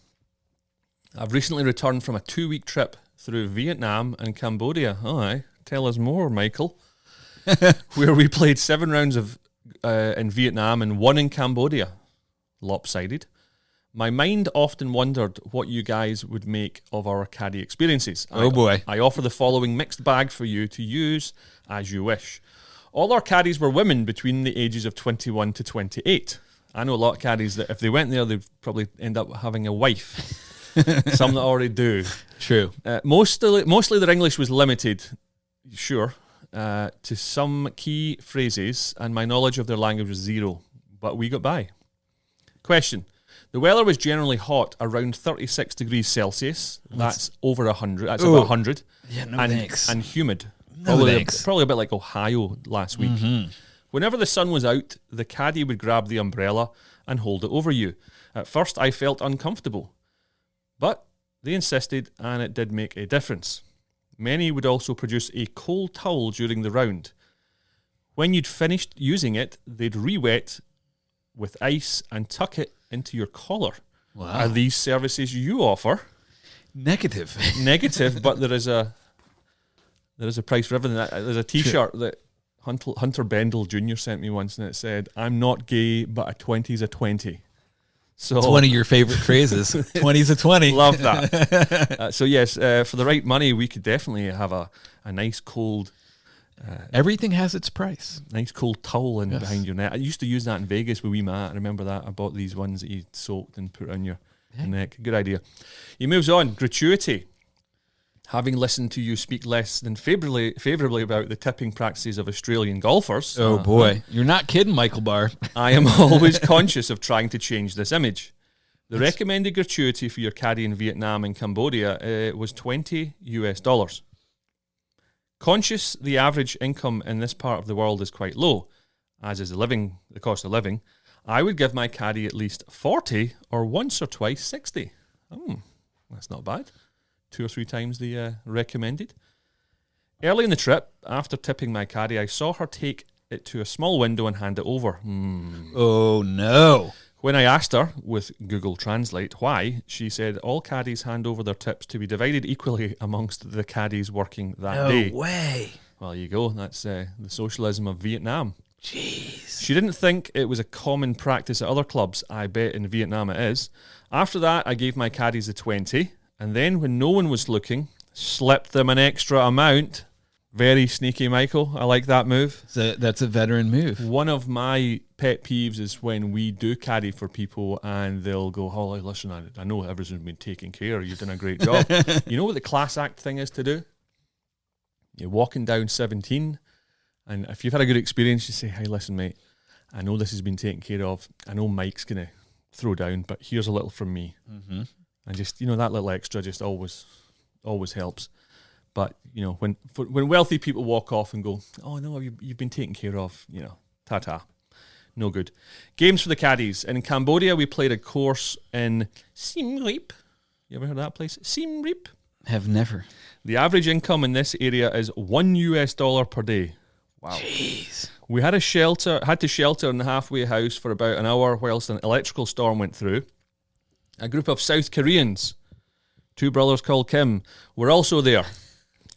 I've recently returned from a 2-week trip through Vietnam and Cambodia. Aye, tell us more, Michael. Where we played 7 rounds of in Vietnam and 1 in Cambodia. Lopsided. My mind often wondered what you guys would make of our caddy experiences. Boy. I offer the following mixed bag for you to use as you wish. All our caddies were women between the ages of 21 to 28. I know a lot of caddies that if they went there, they'd probably end up having a wife. Some that already do. True. Mostly their English was limited, sure, to some key phrases, and my knowledge of their language was zero. But we got by. Question. The weather was generally hot, around 36 degrees Celsius. That's over 100. That's about 100. Yeah, no and, thanks. And humid. No thanks. Probably a bit like Ohio last week. Mm-hmm. Whenever the sun was out, the caddy would grab the umbrella and hold it over you. At first, I felt uncomfortable. But they insisted, and it did make a difference. Many would also produce a cold towel during the round. When you'd finished using it, they'd re-wet with ice and tuck it into your collar. Wow. Are these services you offer? Negative, but there is a price for everything. There's a T-shirt that Hunter Bendel Jr. sent me once, and it said, "I'm not gay, but a 20's a 20." So it's one of your favorite phrases. 20's a 20. Love that. So yes, for the right money, we could definitely have a nice cold. Everything has its price. Nice cold towel behind your neck. I used to use that in Vegas with wee Matt. I remember that. I bought these ones that you soaked and put on your neck. Good idea. He moves on. Gratuity. Having listened to you speak less than favourably about the tipping practices of Australian golfers. Oh boy. You're not kidding, Michael Barr. I am always conscious of trying to change this image. The recommended gratuity for your caddy in Vietnam and Cambodia was $20 US. Conscious the average income in this part of the world is quite low, as is the cost of living, I would give my caddy at least 40 or once or twice 60. That's not bad. 2 or 3 times the recommended. Early in the trip, after tipping my caddy, I saw her take it to a small window and hand it over. Oh no. When I asked her, with Google Translate, why, she said all caddies hand over their tips to be divided equally amongst the caddies working that day. No way. Well, you go. That's the socialism of Vietnam. Jeez. She didn't think it was a common practice at other clubs. I bet in Vietnam it is. After that, I gave my caddies the 20, and then when no one was looking, slipped them an extra amount. Very sneaky, Michael. I like that move. That's a veteran move. One of my pet peeves is when we do caddy for people and they'll go, "Oh, listen, I know everything's been taken care of. You've done a great job." You know what the class act thing is to do? You're walking down 17, and if you've had a good experience, you say, "Hey, listen, mate, I know this has been taken care of. I know Mike's going to throw down, but here's a little from me." Mm-hmm. And just, that little extra just always helps. But, when wealthy people walk off and go, "Oh, no, you've been taken care of," ta-ta. No good. Games for the caddies. In Cambodia, we played a course in Siem Reap. You ever heard of that place? Siem Reap? Have never. The average income in this area is $1 US per day. Wow. Jeez. We had to shelter in the halfway house for about an hour whilst an electrical storm went through. A group of South Koreans, 2 brothers called Kim, were also there.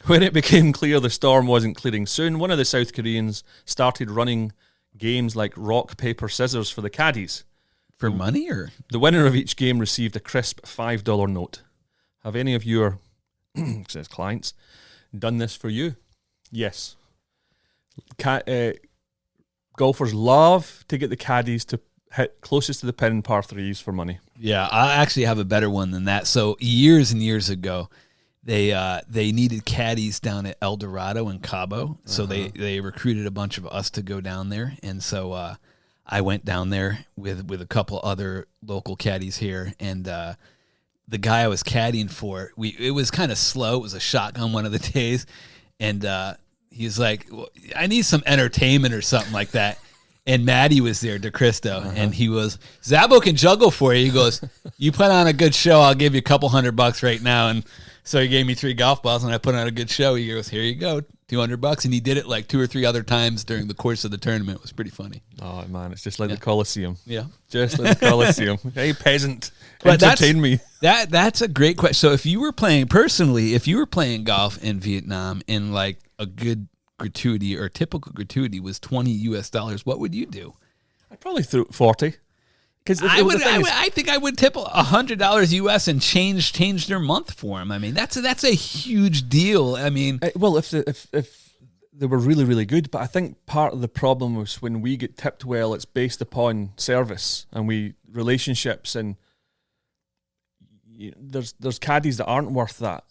When it became clear the storm wasn't clearing soon, one of the South Koreans started running games like rock, paper, scissors for the caddies. For money, or? The winner of each game received a crisp $5 note. Have any of your says clients done this for you? Yes. Golfers love to get the caddies to hit closest to the pin in par 3s for money. Yeah, I actually have a better one than that. So years and years ago, they needed caddies down at El Dorado in Cabo. So they recruited a bunch of us to go down there. And so I went down there with a couple other local caddies here. And the guy I was caddying for, it was kind of slow. It was a shotgun one of the days. And he was like, "I need some entertainment or something like that." And Maddie was there, DeCristo, and he was, Zabbo can juggle for you. He goes, you put on a good show, I'll give you a couple $100 right now. And so he gave me 3 golf balls, and I put on a good show. He goes, here you go, $200. And he did it like 2 or 3 other times during the course of the tournament. It was pretty funny. Oh, man, it's just like the Coliseum. Yeah. Just like the Coliseum. Hey, peasant, entertain me. That's a great question. So if you were playing golf in Vietnam in like a good gratuity or typical gratuity was $20 what would you do? I'd probably throw 40. Because I think I would tip $100 US and change their month for them. I mean, that's a huge deal. I mean, well, if they were really, really good, but I think part of the problem was when we get tipped well, it's based upon service and relationships, and there's caddies that aren't worth that.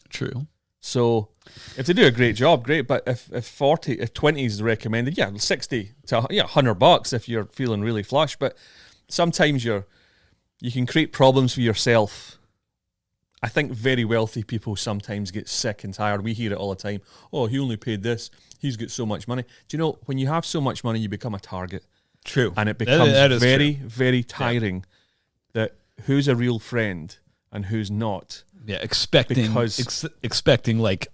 True. So if they do a great job, great. But if 20 is recommended, 60 to $100 if you're feeling really flush. But sometimes you can create problems for yourself. I think very wealthy people sometimes get sick and tired. We hear it all the time. Oh, he only paid this. He's got so much money. Do you know, when you have so much money, you become a target. True. And it becomes very, true. very tiring that who's a real friend and who's not. Yeah, expecting like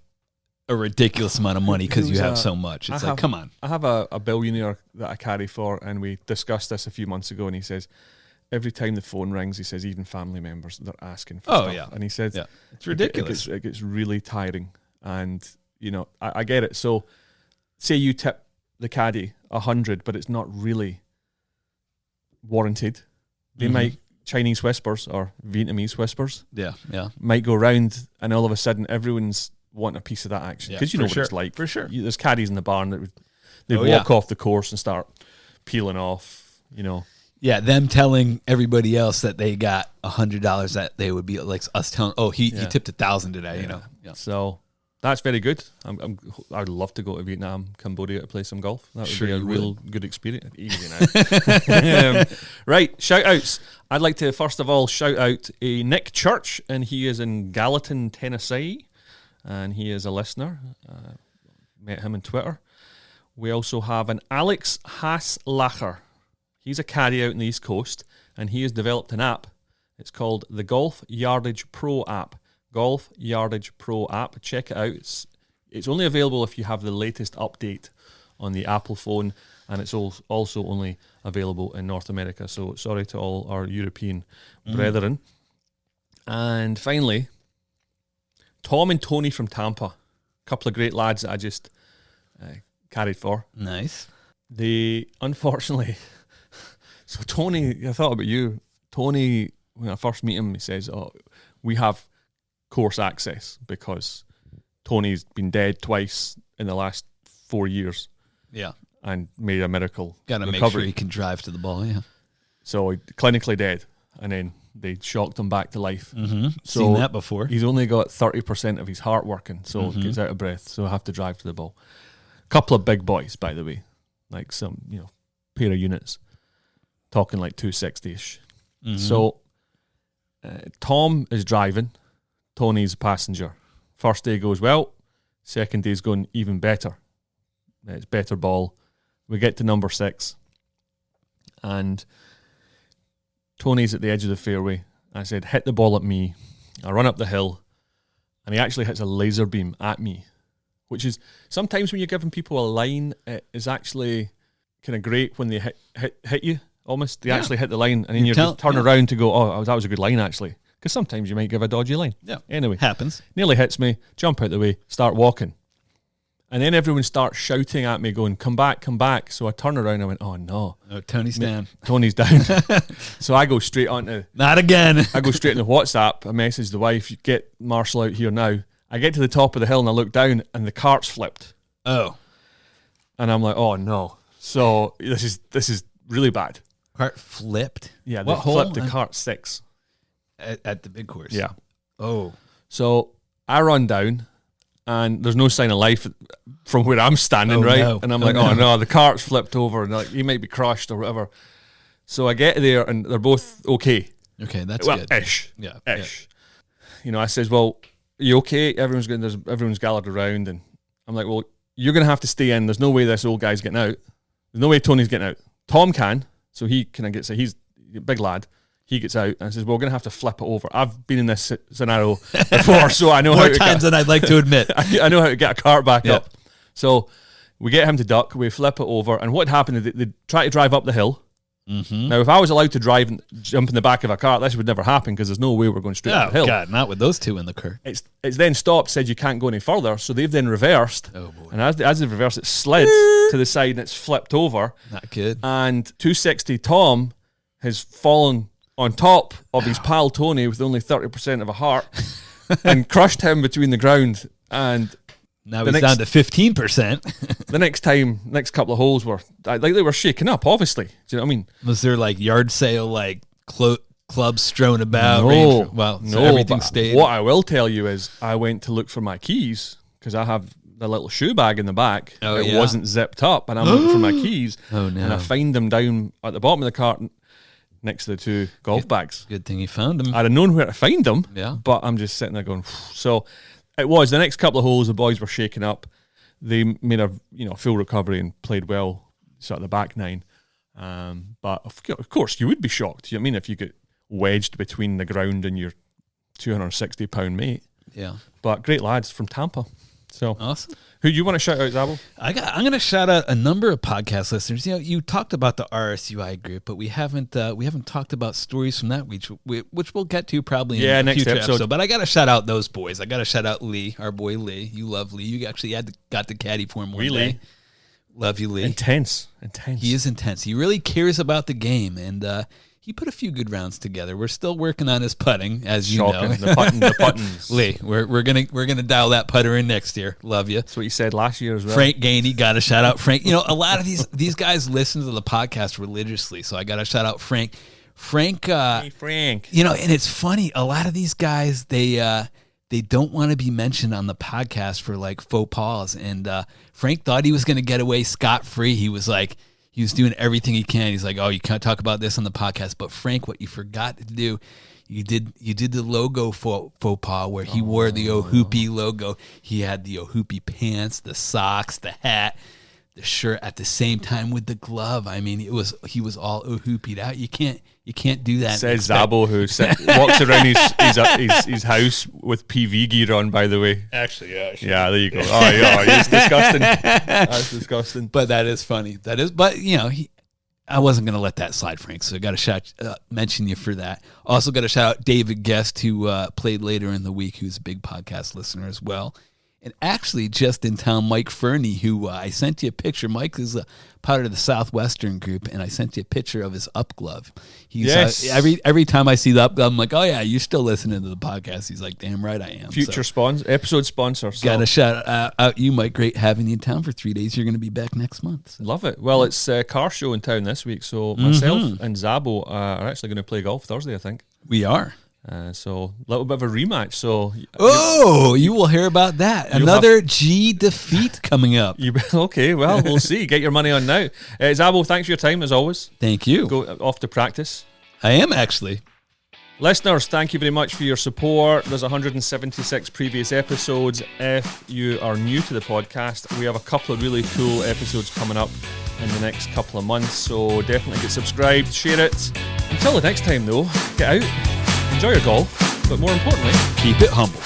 a ridiculous amount of money because you have so much. It's like, come on. I have a billionaire that I caddy for, and we discussed this a few months ago, and he says, every time the phone rings, he says, even family members, they're asking for stuff. Yeah. And he says, it's ridiculous. It gets really tiring. And, I get it. So say you tip the caddy 100, but it's not really warranted. They might, Chinese whispers or Vietnamese whispers, might go around, and all of a sudden everyone's wanting a piece of that action, because you know what it's like. For sure. There's caddies in the barn that they'd walk off the course and start peeling off, Yeah, them telling everybody else that they got $100, that they would be like us telling, he tipped 1,000 today, Yeah. So that's very good. I'd love to go to Vietnam, Cambodia to play some golf. That would be a real good experience. Easy now. Right, shout outs. I'd like to first of all shout out a Nick Church, and he is in Gallatin, Tennessee, and he is a listener. Met him on Twitter. We also have an Alex Hasslacher. He's a caddy out in the East Coast, and he has developed an app. It's called the Golf Yardage Pro app. Golf Yardage Pro app. Check it out. It's only available if you have the latest update on the Apple phone, and it's also only available in North America. So sorry to all our European brethren. And finally, Tom and Tony from Tampa. A couple of great lads that I just carried for. Nice. They, unfortunately... So Tony, I thought about you. Tony, when I first meet him, he says, we have course access because Tony's been dead twice in the last 4 years. Yeah. And made a miracle Got to make sure he can drive to the ball, yeah. So he clinically dead, and then they shocked him back to life. Mm-hmm. So seen that before. He's only got 30% of his heart working, so he gets out of breath, so I have to drive to the ball. Couple of big boys, by the way, like some, pair of units. Talking like 260-ish. So Tom is driving. Tony's a passenger. First day goes well. Second day's going even better. It's better ball. We get to number 6. And Tony's at the edge of the fairway. I said, hit the ball at me. I run up the hill. And he actually hits a laser beam at me. Which is, sometimes when you're giving people a line, it is actually kind of great when they hit you. Almost, they actually hit the line, and then you just turn around to go, oh, that was a good line, actually. Because sometimes you might give a dodgy line. Yeah. Anyway. Happens. Nearly hits me, jump out the way, start walking. And then everyone starts shouting at me, going, come back, come back. So I turn around and I went, oh, no. Oh, Tony's down. Tony's down. So I go straight onto... Not again. I go straight into WhatsApp. I message the wife, get Marshall out here now. I get to the top of the hill and I look down and the cart's flipped. Oh. And I'm like, oh, no. So this is really bad. Cart flipped? Yeah, they flipped the cart 6. At the big course? Yeah. Oh. So I run down, and there's no sign of life from where I'm standing, right? No. And I'm like, oh, no, the cart's flipped over, and like, he might be crushed or whatever. So I get there, and they're both okay. Okay, that's good. Ish. Yeah. Ish. Yeah. I says, well, are you okay? Everyone's gathered around, and I'm like, well, you're going to have to stay in. There's no way this old guy's getting out. There's no way Tony's getting out. Tom can, so he kind of gets it. He's a big lad. He gets out and says, "Well, we're going to have to flip it over." I've been in this scenario before, so I know More times than I'd like to admit. I know how to get a cart back up. So we get him to duck. We flip it over, and what happened is they try to drive up the hill. Mm-hmm. Now, if I was allowed to drive and jump in the back of a cart, this would never happen because there's no way we're going straight up the hill. God, not with those two in the car. It's then stopped, said you can't go any further, so they've then reversed. Oh boy! And as they've reversed, it slid to the side and it's flipped over. Not good. And 260 Tom has fallen on top of his pal Tony with only 30% of a heart and crushed him between the ground. And now he's down to 15%. The next couple of holes were like they were shaken up, obviously. Do you know what I mean? Was there like yard sale, like clubs strewn about? No, so everything stayed. What I will tell you is I went to look for my keys because I have the little shoe bag in the back. It wasn't zipped up, and I'm looking for my keys. Oh no! And I find them down at the bottom of the cart next to the two golf bags. Good thing you found them. I'd have known where to find them. Yeah. But I'm just sitting there going. So it was the next couple of holes. The boys were shaken up. They made a full recovery and played well. Sort of the back nine. But of course you would be shocked. You know what I mean, if you get wedged between the ground and your 260-pound mate. Yeah. But great lads from Tampa. So awesome. Who do you want to shout out, Zabbo? I'm going to shout out a number of podcast listeners. You talked about the RSUI group, but we haven't talked about stories from that which we'll get to probably in a next future episode. But I got to shout out those boys. I got to shout out Lee, our boy Lee. You love Lee. You actually got the caddy for him one day. Lee. Love you, Lee. Intense. He is intense. He really cares about the game, and he put a few good rounds together. We're still working on his putting, as you know. The puttings. Lee, we're gonna dial that putter in next year. Love you. That's what you said last year as well. Frank Gainey, got to shout out Frank. A lot of these guys listen to the podcast religiously, so I got to shout out Frank. Frank. Hey, Frank. And it's funny. A lot of these guys, they don't want to be mentioned on the podcast for like faux pas, and Frank thought he was going to get away scot-free. He was doing everything he can. He's like, oh, you can't talk about this on the podcast. But Frank, what you forgot to do, you did the logo faux pas where he wore the Ohoopee logo. He had the Ohoopee pants, the socks, the hat, the shirt at the same time with the glove. I mean, he was all Ohoopeed out. You can't do that. Says Zabbo, who walks around his house with PV gear on, by the way. Actually, yeah. Yeah, there you go. Oh, yeah, it's disgusting. That's disgusting. But that is funny. But I wasn't going to let that slide, Frank, so I got to mention you for that. Also got to shout out David Guest, who played later in the week, who's a big podcast listener as well. And actually, just in town, Mike Fernie, who I sent you a picture. Mike is a part of the Southwestern group, and I sent you a picture of his up glove. He's every time I see the up glove, I'm like, oh yeah, you're still listening to the podcast. He's like, damn right I am. Future episode sponsor. So. Got to shout out you, Mike. Great having you in town for 3 days. You're going to be back next month. So. Love it. Well, it's a car show in town this week, so myself and Zabbo are actually going to play golf Thursday, I think. We are. So a little bit of a rematch. So you will hear about that. Another G defeat coming up. Okay, well, we'll see. Get your money on now. Zabbo, thanks for your time as always. Thank you. Go off to practice. I am actually. Listeners, thank you very much for your support. There's 176 previous episodes. If you are new to the podcast, we have a couple of really cool episodes coming up in the next couple of months. So definitely get subscribed, share it. Until the next time though, get out. Enjoy your golf, but more importantly, keep it humble.